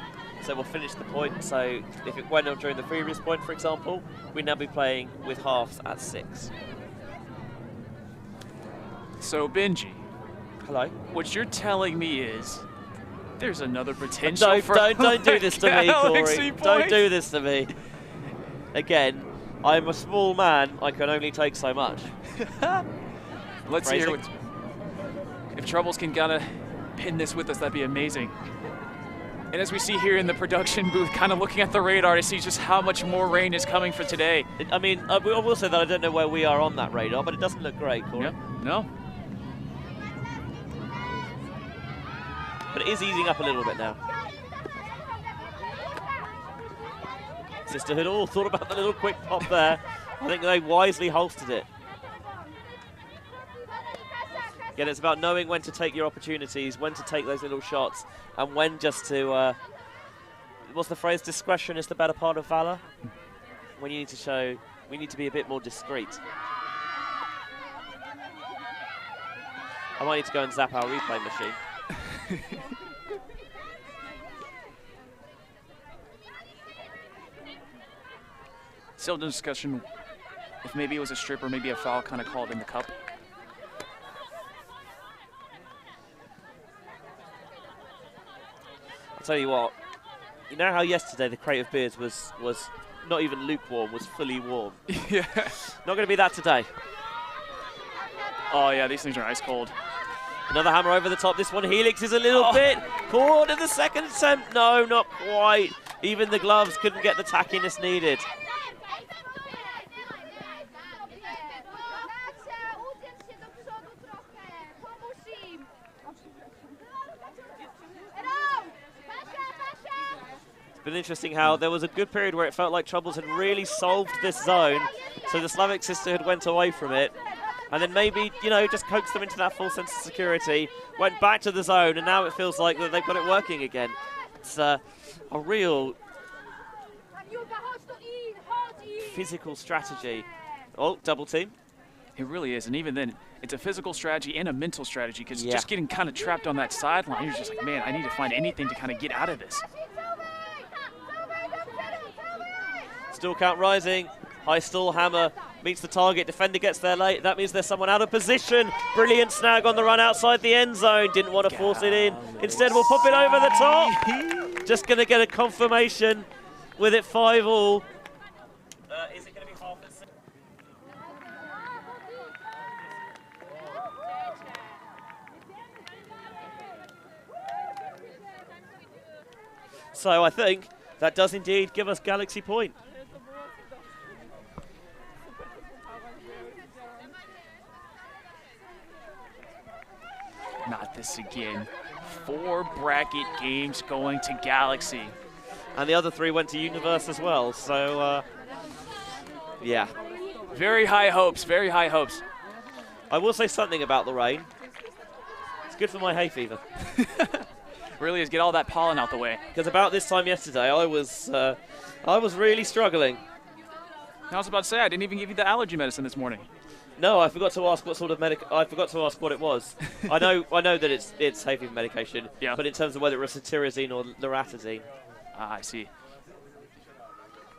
so we'll finish the point. So if it went on during the previous point, for example, we'd now be playing with halves at 6. So Benji. Hello. What you're telling me is there's another potential don't do this to me, Corey. Don't do this to me. Again, I'm a small man. I can only take so much. Let's hear what, if Troubles can kind of pin this with us, that'd be amazing. And as we see here in the production booth, kind of looking at the radar to see just how much more rain is coming for today. I mean, I will say that I don't know where we are on that radar, but it doesn't look great, Corey. Yep. No. But it is easing up a little bit now. Sisterhood all thought about the little quick pop there. I think they wisely holstered it. Again, it's about knowing when to take your opportunities, when to take those little shots, and when just to, what's the phrase, discretion is the better part of valor? When you need to show, we need to be a bit more discreet. I might need to go and zap our replay machine. Still in discussion if maybe it was a strip or maybe a foul kind of called in the cup. I'll tell you what, you know how yesterday the crate of beers was not even lukewarm, was fully warm? Yeah. Not going to be that today. Oh yeah, these things are ice cold. Another hammer over the top. This one, Helix is a little bit caught in the second attempt. No, not quite. Even the gloves couldn't get the tackiness needed. It's been interesting how there was a good period where it felt like Troubles had really solved this zone, so the Slavic Sisterhood went away from it, and then maybe, you know, just coaxed them into that full sense of security, went back to the zone, and now it feels like that they've got it working again. It's a real physical strategy. Oh, double team. It really is, and even then, it's a physical strategy and a mental strategy, because just getting kind of trapped on that sideline, you're just like, man, I need to find anything to kind of get out of this. Still count rising. High stall hammer meets the target. Defender gets there late. That means there's someone out of position. Brilliant snag on the run outside the end zone. Didn't want to force it in. Instead, we'll pop it over the top. Just going to get a confirmation with it 5-all. Is it going to be half at 6? So I think that does indeed give us Galaxy point. Not this again. 4 bracket games going to Galaxy. And the other 3 went to Universe as well, so yeah. Very high hopes, very high hopes. I will say something about the rain. It's good for my hay fever. Really is, get all that pollen out the way. Because about this time yesterday, I was really struggling. I was about to say, I didn't even give you the allergy medicine this morning. No, I forgot to ask what sort of I forgot to ask what it was. I know that it's hay fever medication. Yeah. But in terms of whether it was cetirizine or loratadine. Ah, I see.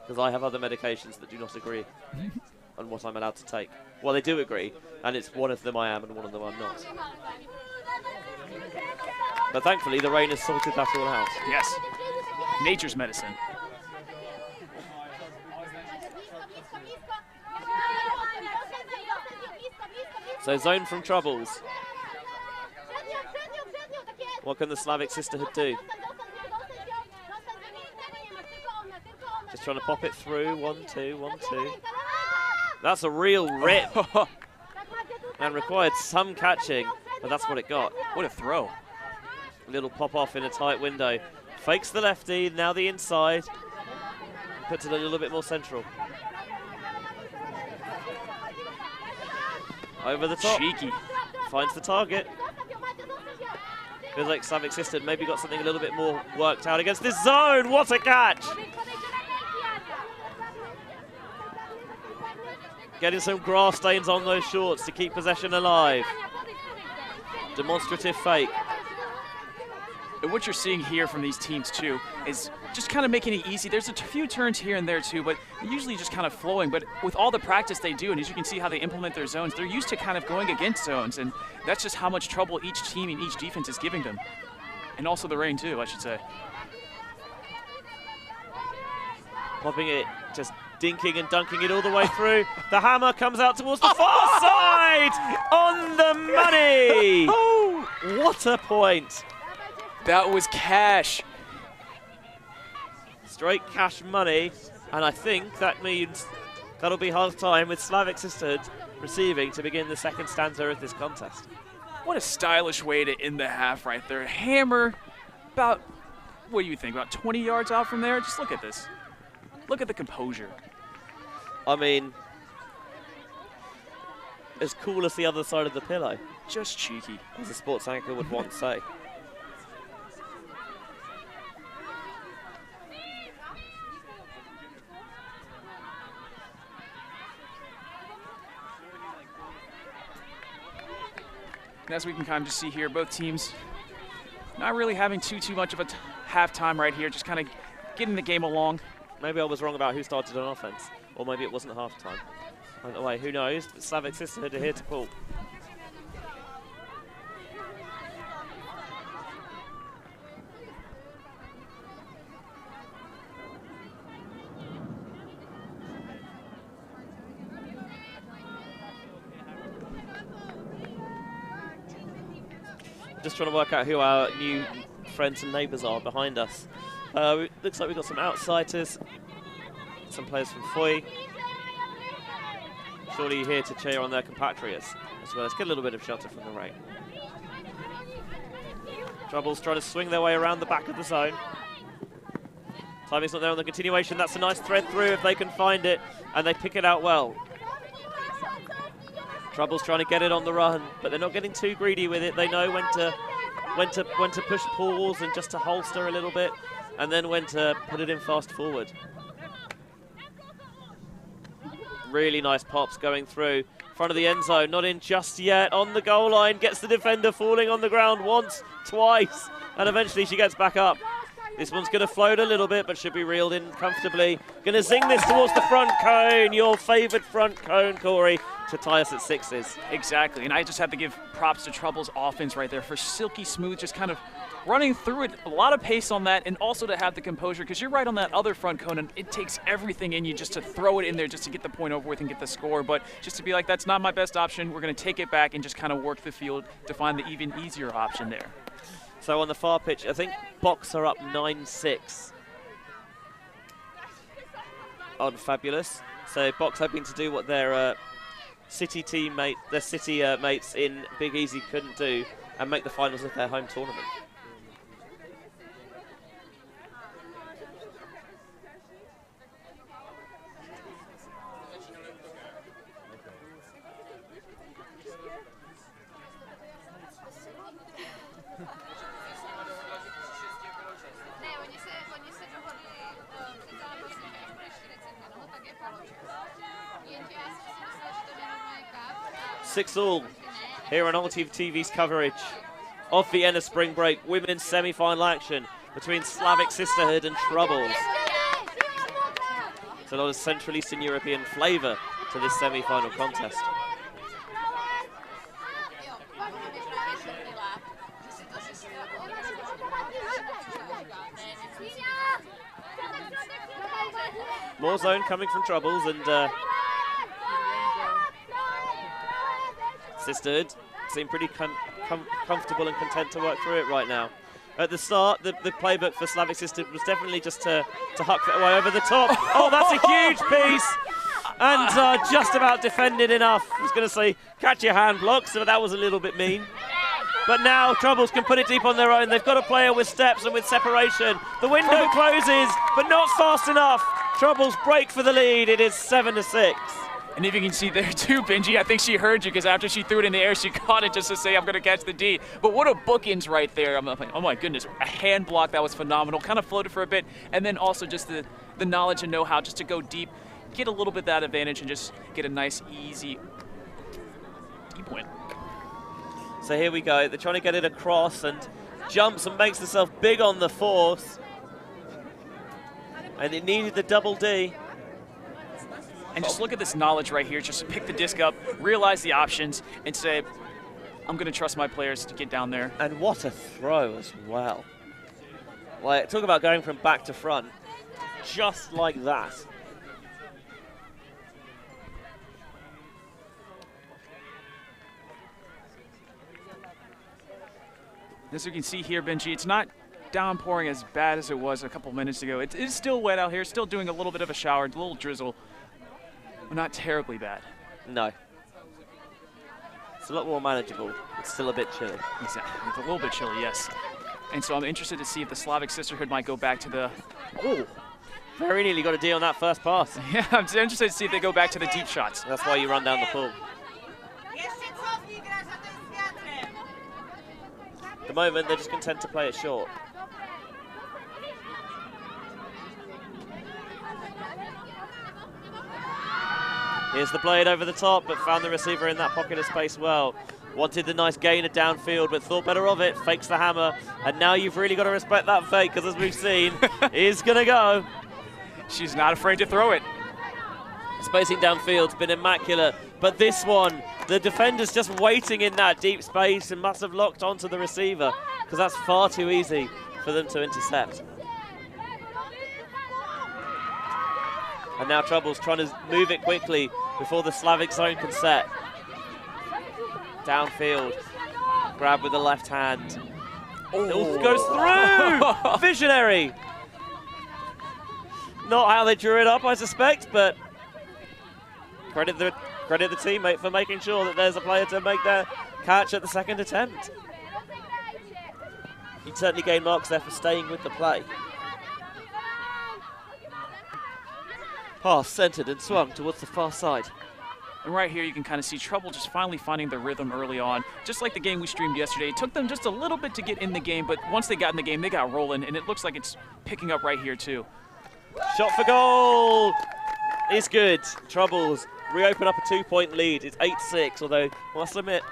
Because I have other medications that do not agree on what I'm allowed to take. Well, they do agree, and it's one of them I am and one of them I'm not. But thankfully, the rain has sorted that all out. Yes. Nature's medicine. So zone from Troubles. What can the Slavic Sisterhood do? Just trying to pop it through. 1-2, 1-2. That's a real rip. And required some catching, but that's what it got. What a throw. A little pop off in a tight window. Fakes the lefty, now the inside. Puts it a little bit more central. Over the top. Cheeky. Finds the target. Feels like Slavic Sisterhood maybe got something a little bit more worked out against this zone. What a catch! Getting some grass stains on those shorts to keep possession alive. Demonstrative fake. And what you're seeing here from these teams, too, is just kind of making it easy. There's a few turns here and there, too, but usually just kind of flowing. But with all the practice they do, and as you can see how they implement their zones, they're used to kind of going against zones, and that's just how much trouble each team and each defense is giving them. And also the rain, too, I should say. Popping it, just dinking and dunking it all the way through. The hammer comes out towards the far side! On the money! What a point! That was cash. Straight cash money, and I think that means that'll be half time with Slavic Sisterhood receiving to begin the second stanza of this contest. What a stylish way to end the half right there. Hammer about, what do you think, about 20 yards out from there? Just look at this. Look at the composure. I mean, as cool as the other side of the pillow. Just cheeky. As a sports anchor would once say. And as we can kind of just see here, both teams not really having too much of a halftime right here, just kind of getting the game along. Maybe I was wrong about who started on offense, or maybe it wasn't halftime. Either way, who knows? But Slavic Sisterhood are here to pull. Just trying to work out who our new friends and neighbours are behind us. Looks like we've got some outsiders, some players from Foy. Surely here to cheer on their compatriots as well as get a little bit of shelter from the rain. Troubles trying to swing their way around the back of the zone. Timing's not there on the continuation. That's a nice thread through if they can find it, and they pick it out well. Troubles trying to get it on the run, but they're not getting too greedy with it. They know when to push pause and just to holster a little bit, and then when to put it in fast forward. Really nice pops going through. Front of the end zone, not in just yet. On the goal line, gets the defender falling on the ground once, twice, and eventually she gets back up. This one's going to float a little bit, but should be reeled in comfortably. Going to zing this towards the front cone, your favoured front cone, Corey, to tie us at 6s. Exactly, and I just have to give props to Troubles offense right there for silky smooth, just kind of running through it, a lot of pace on that, and also to have the composure, because you're right on that other front cone, and it takes everything in you just to throw it in there just to get the point over with and get the score, but just to be like, that's not my best option, we're going to take it back and just kind of work the field to find the even easier option there. So on the far pitch, I think Box are up 9-6 on Fabulous. So Box hoping to do what their City mates in Big Easy couldn't do and make the finals of their home tournament. Six all here on Ulti TV's coverage of Vienna Spring Break women's semi-final action between Slavic Sisterhood and Troubles. It's a lot of Central Eastern European flavour to this semi-final contest. More zone coming from Troubles, and Sisterhood seem pretty comfortable and content to work through it right now. At the start, the playbook for Slavic Sisterhood was definitely just to huck that way over the top. Oh, that's a huge piece! And just about defended enough. I was going to say, catch your hand block, so that was a little bit mean. But now Troubles can put it deep on their own. They've got a player with steps and with separation. The window closes, but not fast enough. Troubles break for the lead. It is 7-6. And if you can see there too, Benji, I think she heard you, because after she threw it in the air, she caught it just to say, I'm going to catch the D. But what a bookends right there. I'm like, oh my goodness, a hand block that was phenomenal. Kind of floated for a bit, and then also just the knowledge and know-how just to go deep, get a little bit of that advantage, and just get a nice, easy deep win. So here we go. They're trying to get it across and jumps and makes herself big on the force. And it needed the double D. And just look at this knowledge right here. Just pick the disc up, realize the options, and say, I'm going to trust my players to get down there. And what a throw as well. Like, talk about going from back to front. Just like that. As you can see here, Benji, it's not downpouring as bad as it was a couple minutes ago. It is still wet out here, still doing a little bit of a shower, a little drizzle, but not terribly bad. No. It's a lot more manageable. It's still a bit chilly. Exactly. It's a little bit chilly, yes. And so I'm interested to see if the Slavic Sisterhood might go back to the... Oh! Very nearly got a D on that first pass. Yeah, I'm interested to see if they go back to the deep shots. That's why you run down the pool. At the moment, they're just content to play it short. Here's the blade over the top, but found the receiver in that pocket of space well. Wanted the nice gainer downfield, but thought better of it. Fakes the hammer, and now you've really got to respect that fake, because as we've seen, is going to go. She's not afraid to throw it. Spacing downfield's been immaculate, but this one, the defender's just waiting in that deep space and must have locked onto the receiver, because that's far too easy for them to intercept. And now Trouble's trying to move it quickly before the Slavic zone can set. Downfield, grab with the left hand. Oh, it goes through! Visionary! Not how they drew it up, I suspect, but credit the teammate for making sure that there's a player to make their catch at the second attempt. He'd certainly gain marks there for staying with the play. Pass centered and swung towards the far side. And right here you can kind of see Trouble just finally finding the rhythm early on. Just like the game we streamed yesterday, it took them just a little bit to get in the game, but once they got in the game, they got rolling, and it looks like it's picking up right here too. Shot for goal is good. Troubles reopen up a 2-point lead. It's 8-6, although I must admit,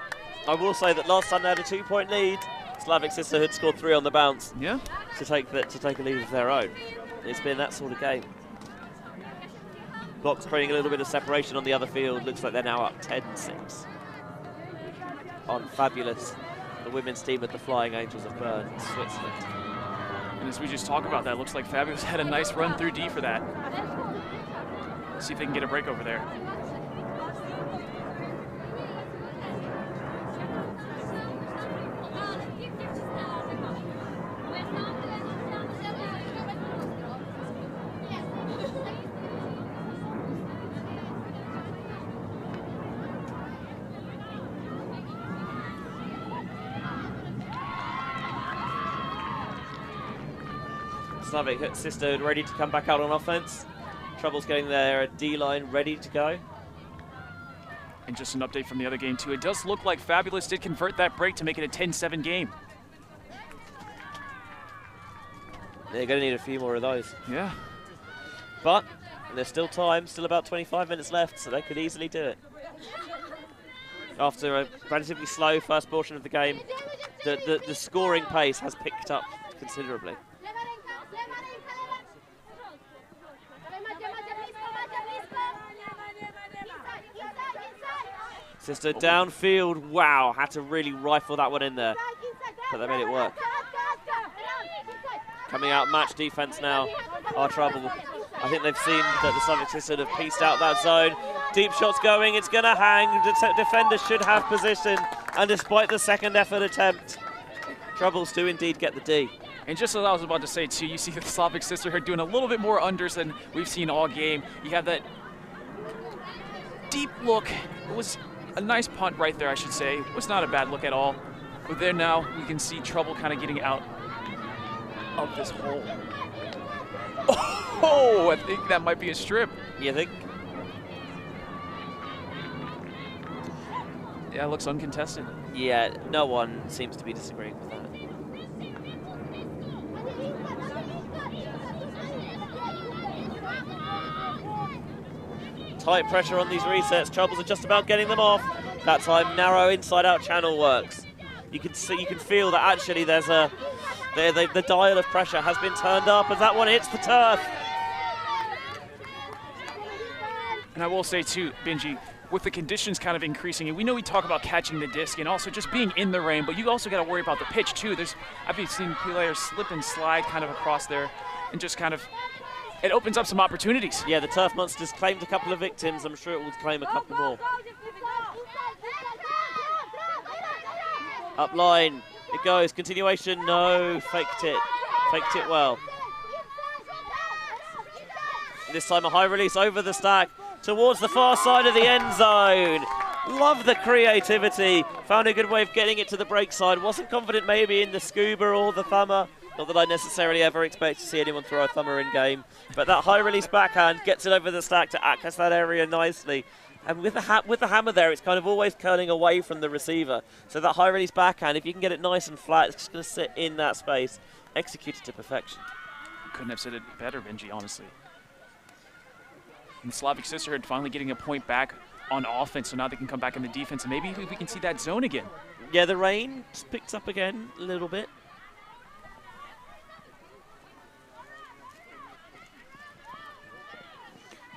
I will say that last time they had a 2-point lead, Slavic Sisterhood scored 3 on the bounce. Yeah. To take a lead of their own. It's been that sort of game. Blocks creating a little bit of separation on the other field. Looks like they're now up 10-6 on Fabulous, the women's team at the Flying Angels of Bern, Switzerland. And as we just talked about that, looks like Fabulous had a nice run through D for that. See if they can get a break over there. Slavic Sisterhood ready to come back out on offense. Trouble's getting their D-line ready to go. And just an update from the other game too. It does look like Fabulous did convert that break to make it a 10-7 game. They're going to need a few more of those. Yeah. But there's still time, still about 25 minutes left, so they could easily do it. After a relatively slow first portion of the game, the scoring pace has picked up considerably. Sister downfield, wow, had to really rifle that one in there, but they made it work. Coming out match defense now, our Trouble. I think they've seen that the Slavic Sisterhood have pieced out that zone. Deep shots going, it's going to hang. The defenders should have position, and despite the second effort attempt, Troubles do indeed get the D. And just as I was about to say too, you see the Slavic Sisterhood doing a little bit more unders than we've seen all game. You have that deep look. It was a nice punt right there, I should say. It was not a bad look at all. But there now, we can see Trouble kind of getting out of this hole. Oh, I think that might be a strip. You think? Yeah, it looks uncontested. Yeah, no one seems to be disagreeing with that. Tight pressure on these resets. Troubles are just about getting them off. That time, narrow inside-out channel works. You can see, you can feel that actually there's a the dial of pressure has been turned up as that one hits the turf. And I will say too, Benji, with the conditions kind of increasing, and we know we talk about catching the disc and also just being in the rain, but you also got to worry about the pitch too. I've been seeing players slip and slide kind of across there, and just kind of, it opens up some opportunities. Yeah, the Turf Monsters claimed a couple of victims. I'm sure it will claim a couple more. Up line, it goes, continuation, no, faked it well. This time a high release over the stack, towards the far side of the end zone. Love the creativity. Found a good way of getting it to the break side. Wasn't confident maybe in the scuba or the thumber. Not that I necessarily ever expect to see anyone throw a thumber in game. But that high release backhand gets it over the stack to access that area nicely. And with the hammer there, it's kind of always curling away from the receiver. So that high release backhand, if you can get it nice and flat, it's just going to sit in that space, executed to perfection. Couldn't have said it better, Benji, honestly. And the Slavic Sisterhood finally getting a point back on offense, so now they can come back in the defense, and maybe we can see that zone again. Yeah, the rain just picks up again a little bit.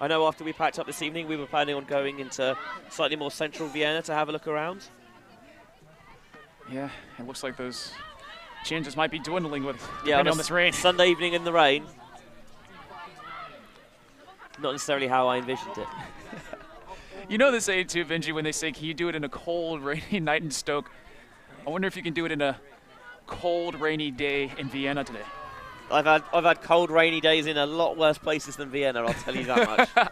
I know after we packed up this evening, we were planning on going into slightly more central Vienna to have a look around. Yeah, it looks like those chances might be dwindling with on this rain. Sunday evening in the rain. Not necessarily how I envisioned it. You know they say too, Benji, when they say, can you do it in a cold, rainy night in Stoke? I wonder if you can do it in a cold, rainy day in Vienna today. I've had cold, rainy days in a lot worse places than Vienna, I'll tell you that much.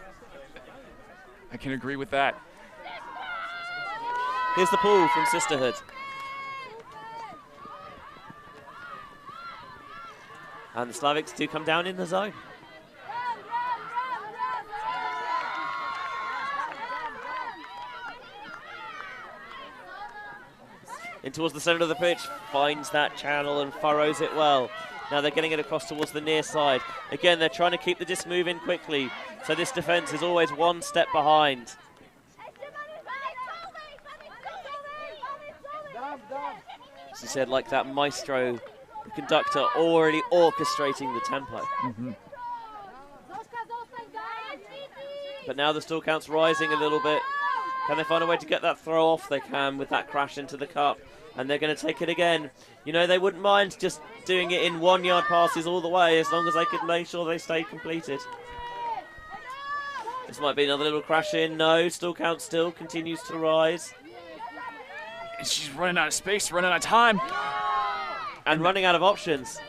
I can agree with that. Here's the pull from Sisterhood. And the Slavics do come down in the zone. In towards the centre of the pitch, finds that channel and furrows it well. Now they're getting it across towards the near side. Again, they're trying to keep the disc moving quickly, so this defence is always one step behind. As you said, like that maestro, the conductor, already orchestrating the tempo. Mm-hmm. But now the still count's rising a little bit. Can they find a way to get that throw off? They can with that crash into the cup. And they're going to take it again. You know, they wouldn't mind just doing it in 1 yard passes all the way as long as they could make sure they stay completed. This might be another little crash in. No, still count still continues to rise. And she's running out of space, running out of time. And running out of options.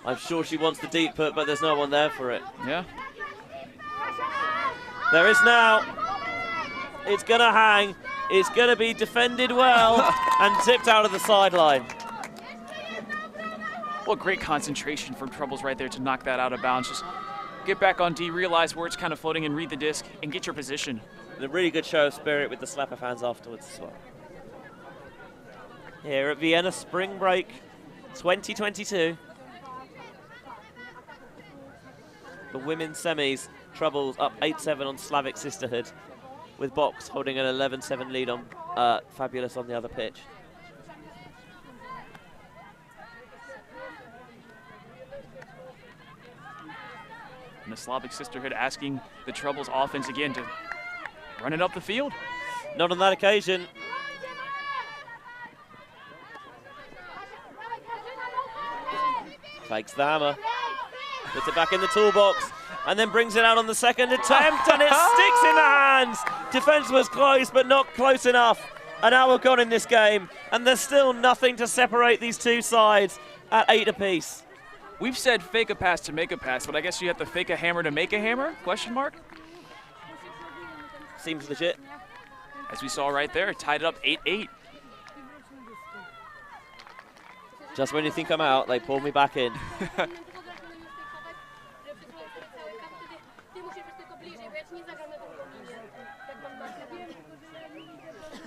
I'm sure she wants the deep put, but there's no one there for it. Yeah. There is now. It's going to hang. It's going to be defended well and tipped out of the sideline. Well, great concentration from Troubles right there to knock that out of bounds. Just get back on D, realize where it's kind of floating and read the disc and get your position. And a really good show of spirit with the slapper fans afterwards as well. Here at Vienna Spring Break 2022. The women's semis, Troubles up 8-7 on Slavic Sisterhood, with Box holding an 11-7 lead on Fabulous on the other pitch. And the Slavic Sisterhood asking the Troubles offense again to run it up the field. Not on that occasion. Fakes the hammer. Puts it back in the toolbox. And then brings it out on the second attempt, and it sticks in the hands. Defense was close, but not close enough. An hour gone in this game, and there's still nothing to separate these two sides at 8 apiece. We've said fake a pass to make a pass, but I guess you have to fake a hammer to make a hammer? Question mark? Seems legit. As we saw right there, tied it up 8-8. Just when you think I'm out, they pull me back in.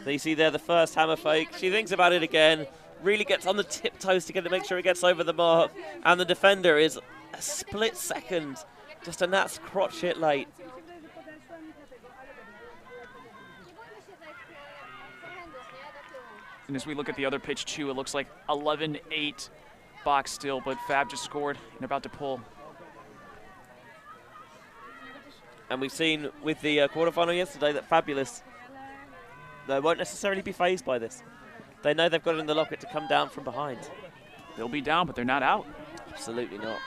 So you see there the first hammer fake. She thinks about it again, really gets on the tiptoes to make sure it gets over the mark. And the defender is a split second, just a gnat's crotch hit late. And as we look at the other pitch too, it looks like 11-8 box still, but Fab just scored and about to pull. And we've seen with the quarterfinal yesterday that Fabulous, they won't necessarily be fazed by this. They know they've got it in the locket to come down from behind. They'll be down, but they're not out. Absolutely not.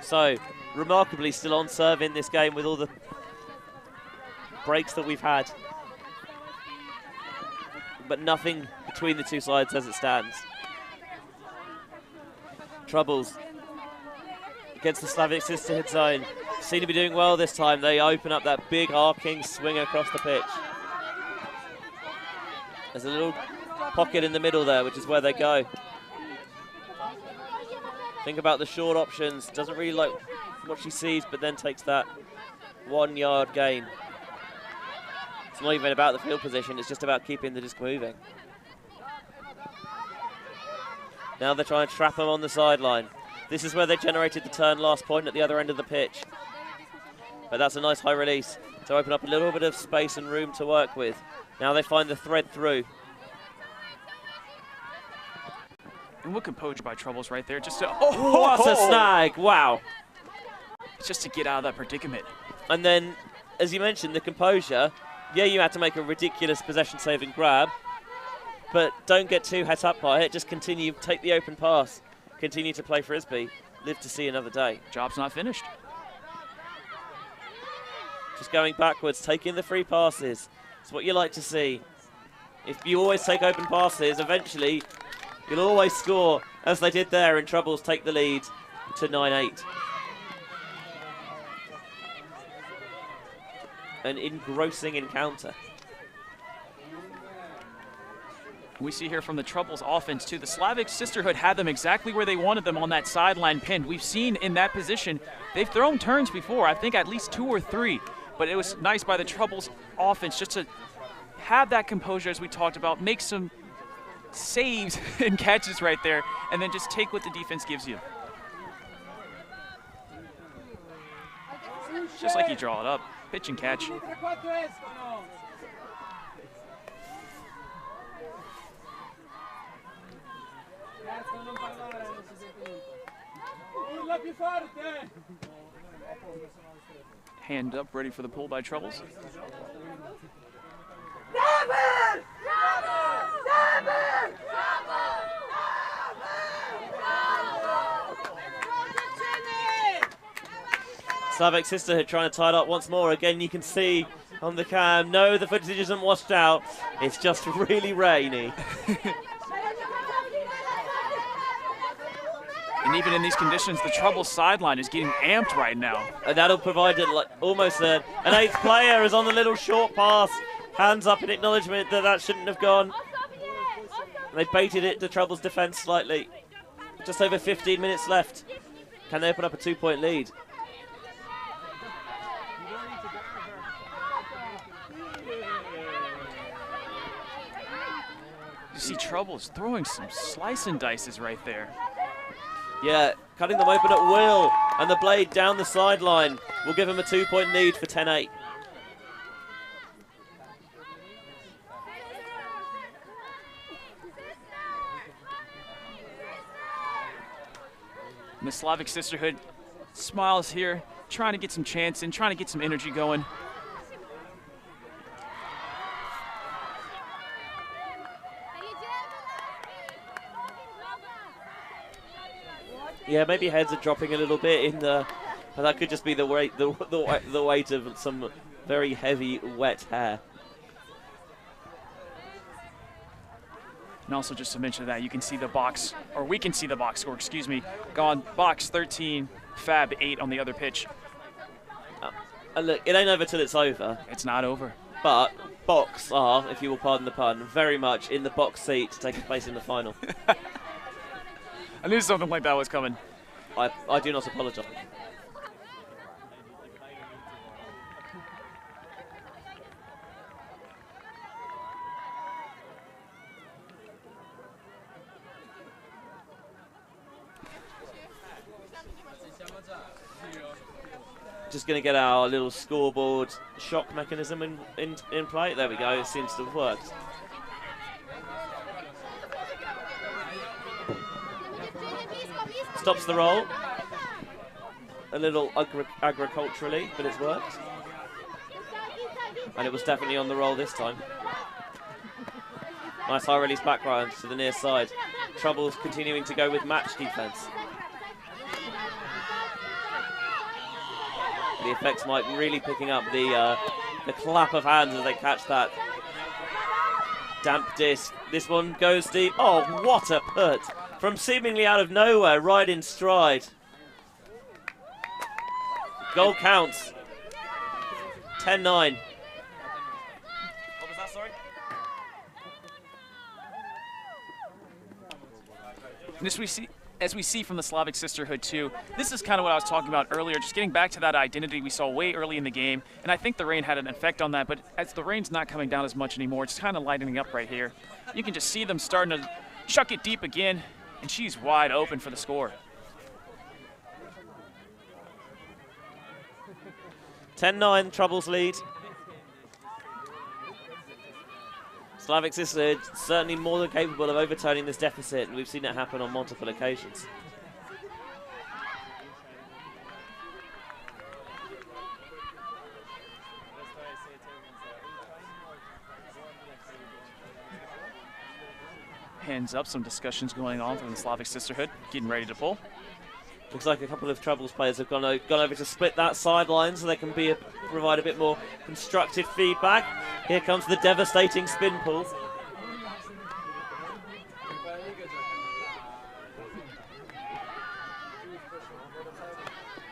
So, remarkably still on serve in this game with all the breaks that we've had. But nothing between the two sides as it stands. Troubles against the Slavic Sisterhood zone. Seem to be doing well this time. They open up that big arcing swing across the pitch. There's a little pocket in the middle there, which is where they go. Think about the short options. Doesn't really like what she sees, but then takes that 1 yard gain. It's not even about the field position. It's just about keeping the disc moving. Now they're trying to trap him on the sideline. This is where they generated the turn last point at the other end of the pitch. But that's a nice high release to open up a little bit of space and room to work with. Now they find the thread through. And what composure by Troubles right there. Just to, what a snag, wow. Just to get out of that predicament. And then, as you mentioned, the composure. Yeah, you had to make a ridiculous possession save and grab, but don't get too het up by it. Just continue, take the open pass, continue to play Frisbee, live to see another day. Job's not finished. Just going backwards, taking the free passes. It's what you like to see. If you always take open passes, eventually you'll always score, as they did there, and Troubles take the lead to 9-8. An engrossing encounter. We see here from the Troubles offense too. The Slavic Sisterhood had them exactly where they wanted them on that sideline pinned. We've seen in that position, they've thrown turns before, I think at least 2 or 3, but it was nice by the Troubles offense just to have that composure as we talked about, make some saves and catches right there, and then just take what the defense gives you. Just like you draw it up, pitch and catch. Hand up, ready for the pull by Troubles. Slavic Sisterhood trying to tie it up once more. Again, you can see on the cam, no, the footage isn't washed out. It's just really rainy. And even in these conditions, the Troubles sideline is getting amped right now. And that'll provide it like almost an 8th player is on the little short pass. Hands up in acknowledgement that that shouldn't have gone. They baited it to Troubles' defence slightly. Just over 15 minutes left. Can they open up a 2-point lead? You see Troubles throwing some slice and dices right there. Yeah, cutting them open at will. And the blade down the sideline will give them a 2-point lead for 10-8. And the Slavic Sisterhood smiles here, trying to get some chance in, trying to get some energy going. Yeah, maybe heads are dropping a little bit in the, but that could just be the weight, the weight of some very heavy, wet hair. And also just to mention that, you can see the box, or we can see the box score, excuse me, gone box 13, Fab 8 on the other pitch. Look, it ain't over till it's over. It's not over. But box are, if you will pardon the pun, very much in the box seat to take place in the final. I knew something like that was coming. I do not apologise. Just going to get our little scoreboard shock mechanism in play. There we go, it seems to have worked. Stops the roll. A little agriculturally, but it's worked. And it was definitely on the roll this time. Nice high release background to the near side. Troubles continuing to go with match defense. The effects might really picking up the clap of hands as they catch that damp disc. This one goes deep. Oh, what a put! From seemingly out of nowhere, right in stride. Goal counts. 10-9. What was that, sorry? as we see from the Slavic Sisterhood too, this is kind of what I was talking about earlier, just getting back to that identity we saw way early in the game, and I think the rain had an effect on that, but as the rain's not coming down as much anymore, it's kind of lightening up right here. You can just see them starting to chuck it deep again, and she's wide open for the score. 10-9, Troubles lead. Slavic Sisterhood certainly more than capable of overturning this deficit, and we've seen it happen on multiple occasions. Hands up, some discussions going on from the Slavic Sisterhood, getting ready to pull. Looks like a couple of Troubles players have gone over to split that sideline so they can provide a bit more constructive feedback. Here comes the devastating spin pull.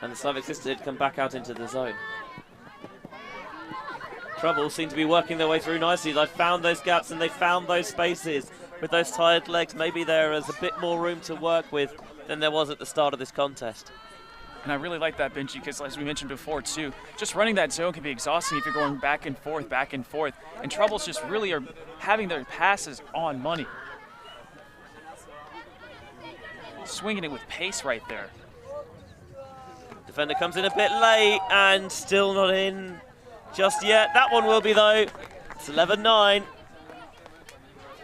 And the Slavic Sisterhood come back out into the zone. Troubles seem to be working their way through nicely. They've found those gaps and they found those spaces. With those tired legs, maybe there is a bit more room to work with than there was at the start of this contest. And I really like that, Benji, because as we mentioned before too, just running that zone can be exhausting if you're going back and forth, and Troubles just really are having their passes on money. Swinging it with pace right there. Defender comes in a bit late and still not in just yet. That one will be though. It's 11-9.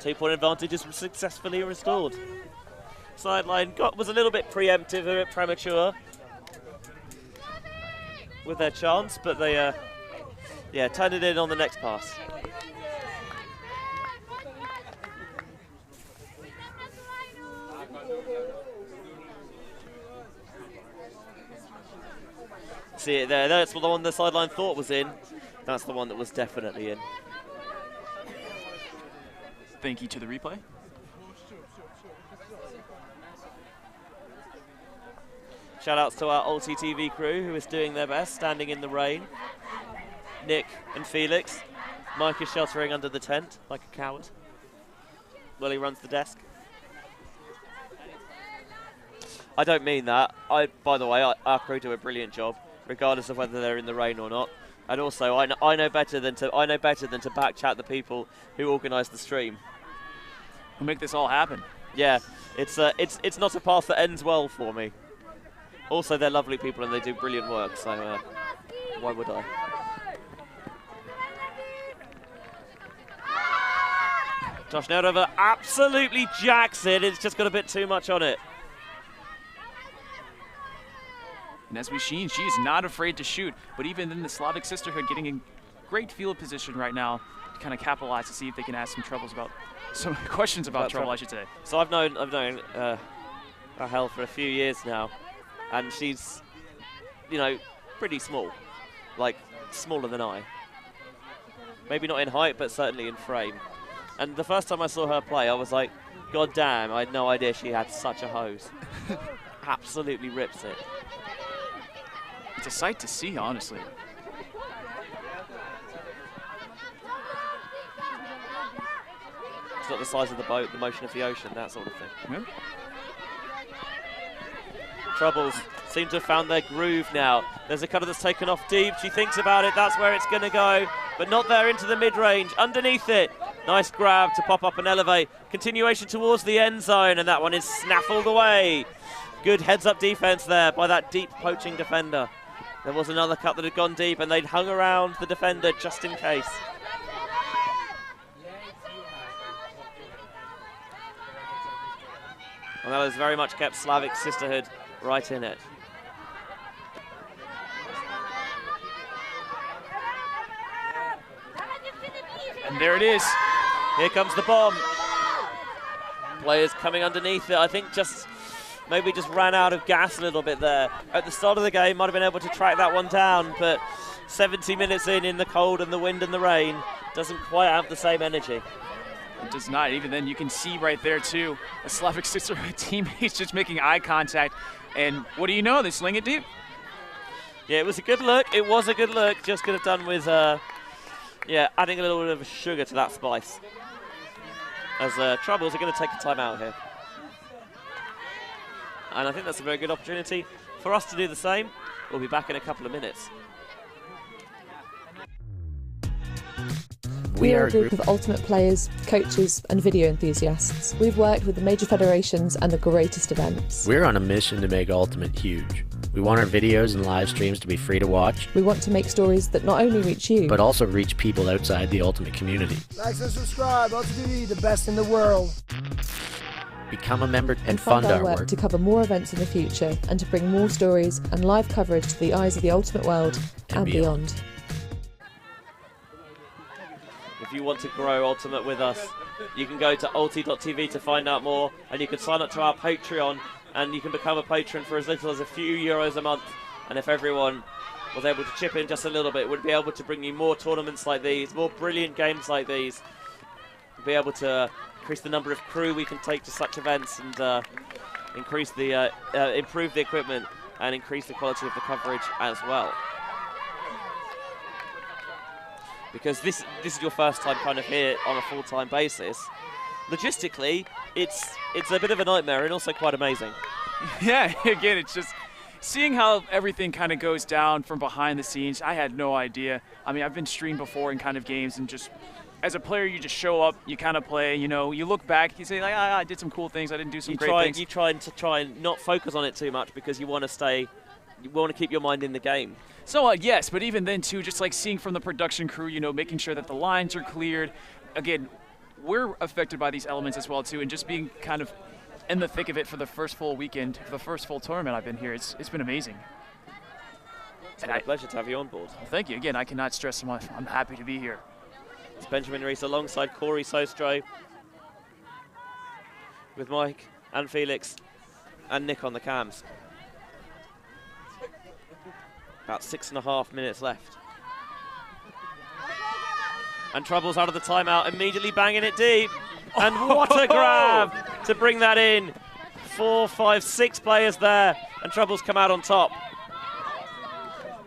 2-point advantage is successfully restored. Sideline was a little bit preemptive, a bit premature with their chance, but they turned it in on the next pass. See it there, that's the one the sideline thought was in. That's the one that was definitely in. Thank you to the replay. Shout outs to our Ulti TV crew who is doing their best, standing in the rain. Nick and Felix. Mike is sheltering under the tent like a coward while he runs the desk. I don't mean that. By the way, our crew do a brilliant job, regardless of whether they're in the rain or not. And also, I know better than to back chat the people who organise the stream, who make this all happen. Yeah, it's not a path that ends well for me. Also, they're lovely people and they do brilliant work, so why would I? Josh Neldover absolutely jacks it. It's just got a bit too much on it. And as we've seen, she is not afraid to shoot. But even in the Slavic Sisterhood, getting in great field position right now to kind of capitalize to see if they can ask some questions about trouble, I should say. So I've known Rahel for a few years now, and she's, pretty small, like smaller than I. Maybe not in height, but certainly in frame. And the first time I saw her play, I was like, God damn, I had no idea she had such a hose. Absolutely rips it. It's a sight to see, honestly. It's not the size of the boat, the motion of the ocean, that sort of thing. Mm-hmm. Troubles seem to have found their groove now. There's a cutter that's taken off deep. She thinks about it. That's where it's going to go, but not there into the mid-range. Underneath it. Nice grab to pop up and elevate. Continuation towards the end zone, and that one is snaffled away. Good heads-up defense there by that deep poaching defender. There was another cut that had gone deep, and they'd hung around the defender just in case. And that has very much kept Slavic Sisterhood right in it. And there it is. Here comes the bomb. Players coming underneath it. I think maybe just ran out of gas a little bit there. At the start of the game, might have been able to track that one down, but 70 minutes in the cold and the wind and the rain, doesn't quite have the same energy. It does not. Even then, you can see right there, too, a Slavic Sisterhood teammates just making eye contact. And what do you know? They sling it deep. Yeah, it was a good look. It was a good look. Just could have done with, adding a little bit of sugar to that spice. As Troubles are going to take a timeout here. And I think that's a very good opportunity for us to do the same. We'll be back in a couple of minutes. We are a group of ultimate players, coaches and video enthusiasts. We've worked with the major federations and the greatest events. We're on a mission to make Ultimate huge. We want our videos and live streams to be free to watch. We want to make stories that not only reach you, but also reach people outside the Ultimate community. Like and subscribe, Ultimate TV, the best in the world. Become a member and fund our work work to cover more events in the future and to bring more stories and live coverage to the eyes of the Ultimate world and beyond. If you want to grow Ultimate with us, you can go to ulti.tv to find out more, and you can sign up to our Patreon, and you can become a patron for as little as a few euros a month. And if everyone was able to chip in just a little bit, we'd be able to bring you more tournaments like these, more brilliant games like these, be able to increase the number of crew we can take to such events, and increase the improve the equipment and increase the quality of the coverage as well. Because this is your first time kind of here on a full-time basis. Logistically, it's a bit of a nightmare and also quite amazing. Yeah, again, it's just seeing how everything kind of goes down from behind the scenes. I had no idea. I mean, I've been streamed before in kind of games, and just as a player, you just show up, you kind of play, you know, you look back, you say, like, I did some cool things, I didn't do some great things. You try and not focus on it too much because you want to keep your mind in the game. So, yes, but even then, too, just like seeing from the production crew, you know, making sure that the lines are cleared. Again, we're affected by these elements as well, too, and just being kind of in the thick of it for the first full weekend, for the first full tournament I've been here. It's been amazing. It's been a pleasure to have you on board. Well, thank you. Again, I cannot stress enough. I'm happy to be here. It's Benjamin Rees alongside Corey Sostro, with Mike and Felix and Nick on the cams. About 6.5 minutes left. And Trouble's out of the timeout, immediately banging it deep. And what a grab to bring that in. 4, 5, 6 players there, and Trouble's come out on top.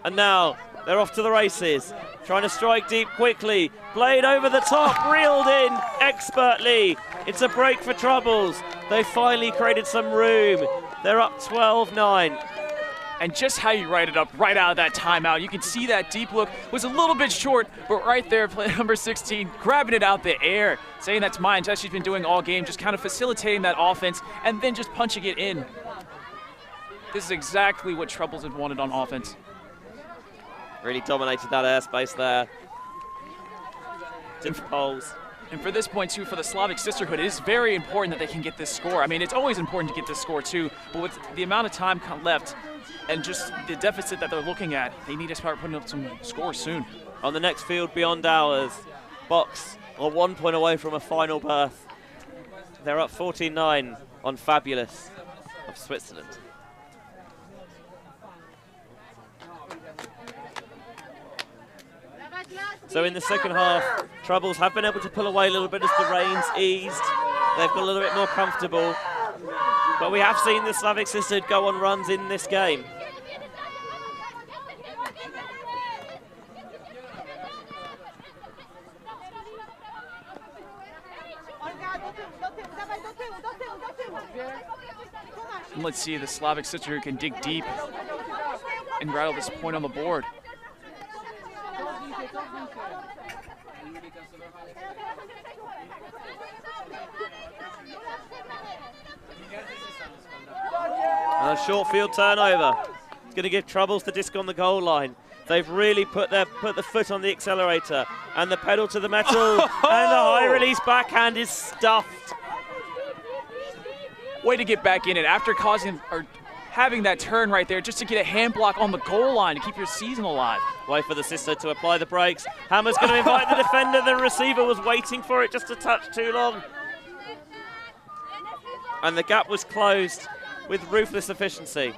And now they're off to the races, trying to strike deep quickly. Blade over the top, reeled in expertly. It's a break for Troubles. They finally created some room. They're up 12-9. And just how you write it up right out of that timeout. You can see that deep look was a little bit short, but right there, player number 16, grabbing it out the air, saying that's mine, as she's been doing all game, just kind of facilitating that offense and then just punching it in. This is exactly what Troubles had wanted on offense. Really dominated that airspace there. Different poles. And for this point, too, for the Slavic Sisterhood, it is very important that they can get this score. I mean, it's always important to get this score, too, but with the amount of time left and just the deficit that they're looking at, they need to start putting up some scores soon. On the next field beyond ours, Box are 1 point away from a final berth. They're up 14-9 on Fabulous of Switzerland. So in the second half, Troubles have been able to pull away a little bit as the rains eased. They've got a little bit more comfortable. But we have seen the Slavic Sisterhood go on runs in this game. And let's see if the Slavic Sisterhood can dig deep and rattle this point on the board. And a short field turnover. It's going to give Troubles the disc on the goal line. They've really put the foot on the accelerator and the pedal to the metal, and the high release backhand is stuffed. Way to get back in it after having that turn right there, just to get a hand block on the goal line to keep your season alive. Way for the sister to apply the brakes. Hammer's going to invite the defender. The receiver was waiting for it just a touch too long. And the gap was closed with ruthless efficiency.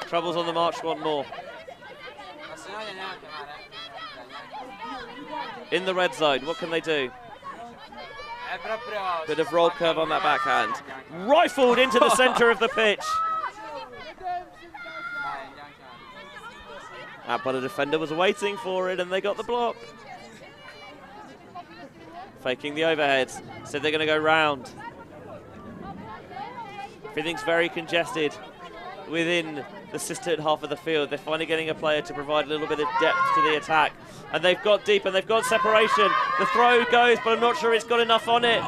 Troubles on the march, one more. In the red zone, what can they do? Bit of roll curve on that backhand. Rifled into the center of the pitch. But a defender was waiting for it and they got the block. Faking the overhead. Said they're going to go round. Everything's very congested within the Sisterhood half of the field. They're finally getting a player to provide a little bit of depth to the attack. And they've got deep and they've got separation. The throw goes, but I'm not sure it's got enough on it.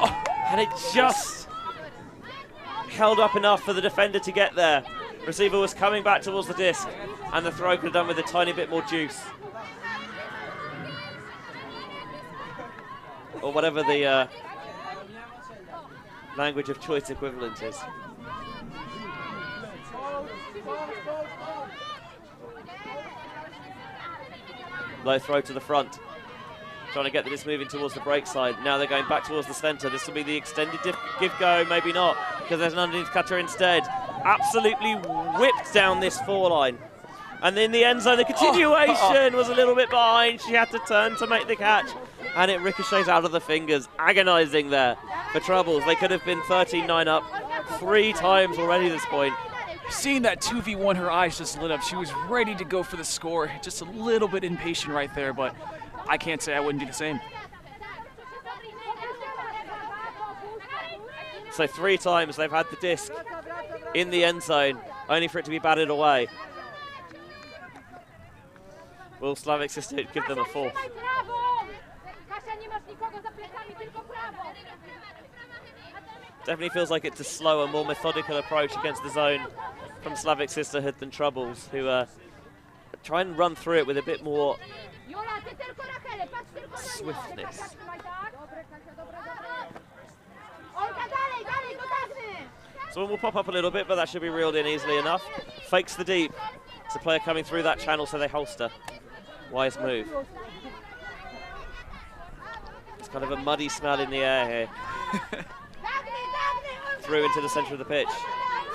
And it just held up enough for the defender to get there. Receiver was coming back towards the disc, and the throw could have done with a tiny bit more juice. Or whatever the language of choice equivalent is. Low throw to the front. Trying to get this moving towards the break side. Now they're going back towards the centre. This will be the extended give go, maybe not, because there's an underneath cutter instead. Absolutely whipped down this 4 line. And in the end zone, the continuation was a little bit behind. She had to turn to make the catch, and it ricochets out of the fingers. Agonising there for troubles. They could have been 13-9 up 3 times already at this point. Seeing that 2v1, her eyes just lit up. She was ready to go for the score. Just a little bit impatient right there, but I can't say I wouldn't do the same. So 3 times they've had the disc in the end zone, only for it to be batted away. Will Slavic Sisterhood give them a 4th? Definitely feels like it's a slower, more methodical approach against the zone from Slavic Sisterhood than Troubles, who try and run through it with a bit more swiftness. So one will pop up a little bit, but that should be reeled in easily enough. Fakes the deep. It's a player coming through that channel, so they holster. Wise move. It's kind of a muddy smell in the air here. Through into the centre of the pitch.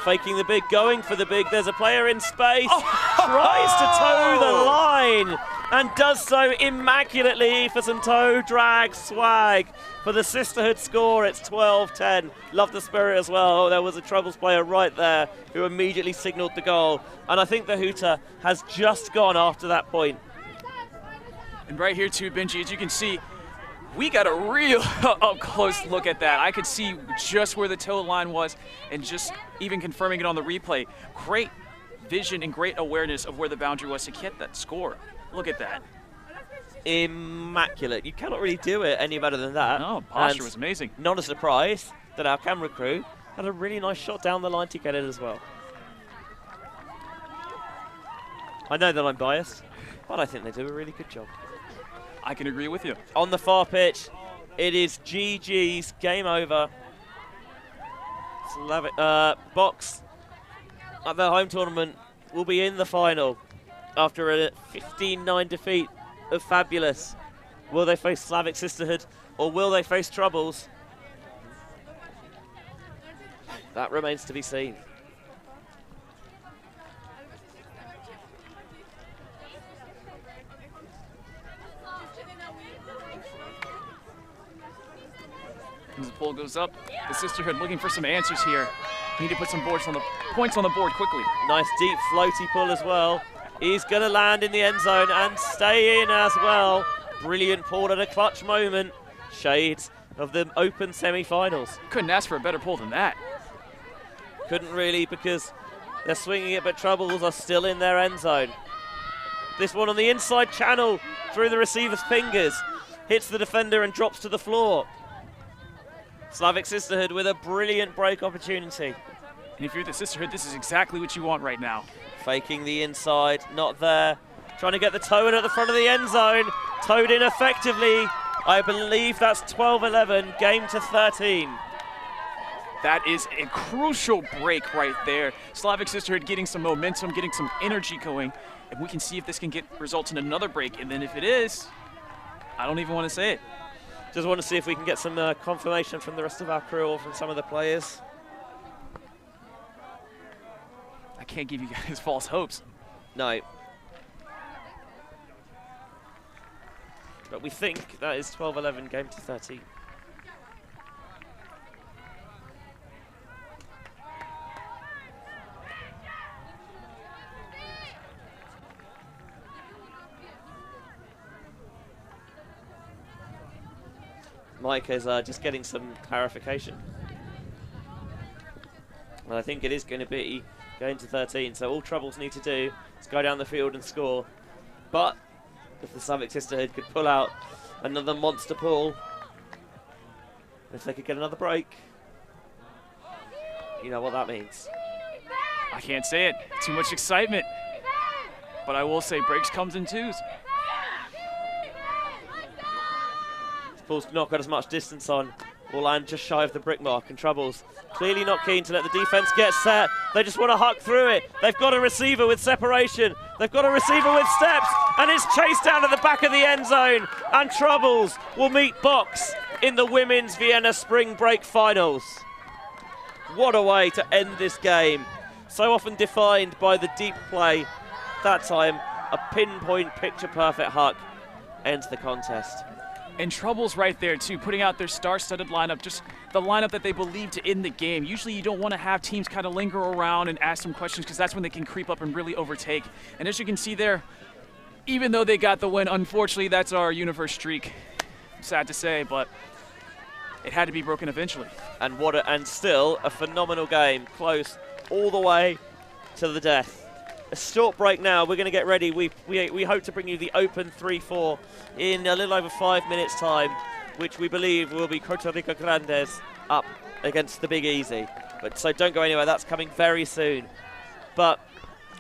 Faking the big, going for the big. There's a player in space. Tries to toe the line and does so immaculately for some toe drag swag. For the Sisterhood score, it's 12-10. Love the spirit as well. Oh, there was a Troubles player right there who immediately signalled the goal. And I think the hooter has just gone after that point. And right here too, Benji, as you can see, we got a real up-close look at that. I could see just where the toe line was and just even confirming it on the replay. Great vision and great awareness of where the boundary was to get that score. Look at that. Immaculate. You cannot really do it any better than that. No, posture was amazing. Not a surprise that our camera crew had a really nice shot down the line to get it as well. I know that I'm biased, but I think they do a really good job. I can agree with you. On the far pitch, it is GG's, game over. Slavic, Box at the home tournament will be in the final after a 15-9 defeat of Fabulous. Will they face Slavic Sisterhood or will they face Troubles? That remains to be seen. As the poll goes up, the Sisterhood looking for some answers here. Need to put some points on the board quickly. Nice deep floaty pull as well. He's going to land in the end zone and stay in as well. Brilliant pull at a clutch moment. Shades of the open semi-finals. Couldn't ask for a better pull than that. Couldn't really, because they're swinging it, but Troubles are still in their end zone. This one on the inside channel through the receiver's fingers. Hits the defender and drops to the floor. Slavic Sisterhood with a brilliant break opportunity. And if you're the Sisterhood, this is exactly what you want right now. Faking the inside, not there. Trying to get the toe in at the front of the end zone. Towed in effectively. I believe that's 12-11, game to 13. That is a crucial break right there. Slavic Sisterhood getting some momentum, getting some energy going. And we can see if this can get results in another break. And then if it is, I don't even want to say it. Just want to see if we can get some confirmation from the rest of our crew or from some of the players. I can't give you guys false hopes. No. But we think that is 12-11, game to 13. Mike is just getting some clarification. And I think it is going to be going to 13, so all Troubles need to do is go down the field and score. But if the Slavic Sisterhood could pull out another monster pull, if they could get another break, you know what that means. I can't say it. Too much excitement. But I will say breaks comes in twos. This ball's not got as much distance on. Will land just shy of the brick mark, and Troubles clearly not keen to let the defense get set. They just want to huck through it. They've got a receiver with separation. They've got a receiver with steps, and it's chased down to the back of the end zone. And Troubles will meet Box in the Women's Vienna Spring Break Finals. What a way to end this game. So often defined by the deep play. That time, a pinpoint picture-perfect huck ends the contest. And Troubles right there, too, putting out their star-studded lineup, just the lineup that they believe to end the game. Usually you don't want to have teams kind of linger around and ask them questions because that's when they can creep up and really overtake. And as you can see there, even though they got the win, unfortunately, that's our universe streak. Sad to say, but it had to be broken eventually. And still a phenomenal game, close all the way to the death. A short break now. We're going to get ready. We hope to bring you the Open 3-4 in a little over 5 minutes' time, which we believe will be Costa Rica Grandes up against the Big Easy. But so don't go anywhere. That's coming very soon. But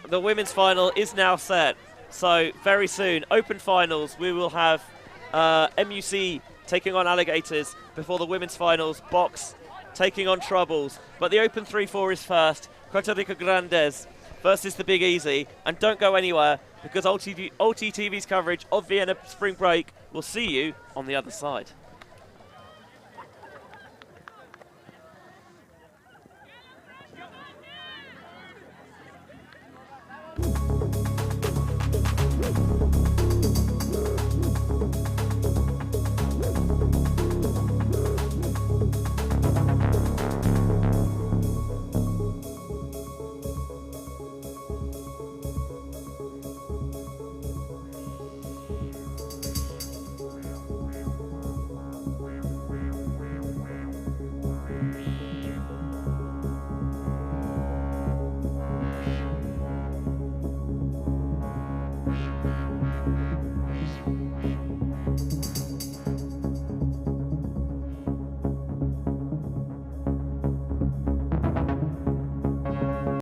the women's final is now set. So very soon, Open finals. We will have MUC taking on Alligators before the women's finals. Box taking on Troubles. But the Open 3-4 is first. Costa Rica Grandes versus the Big Easy. And don't go anywhere, because OTTV's coverage of Vienna Spring Break will see you on the other side.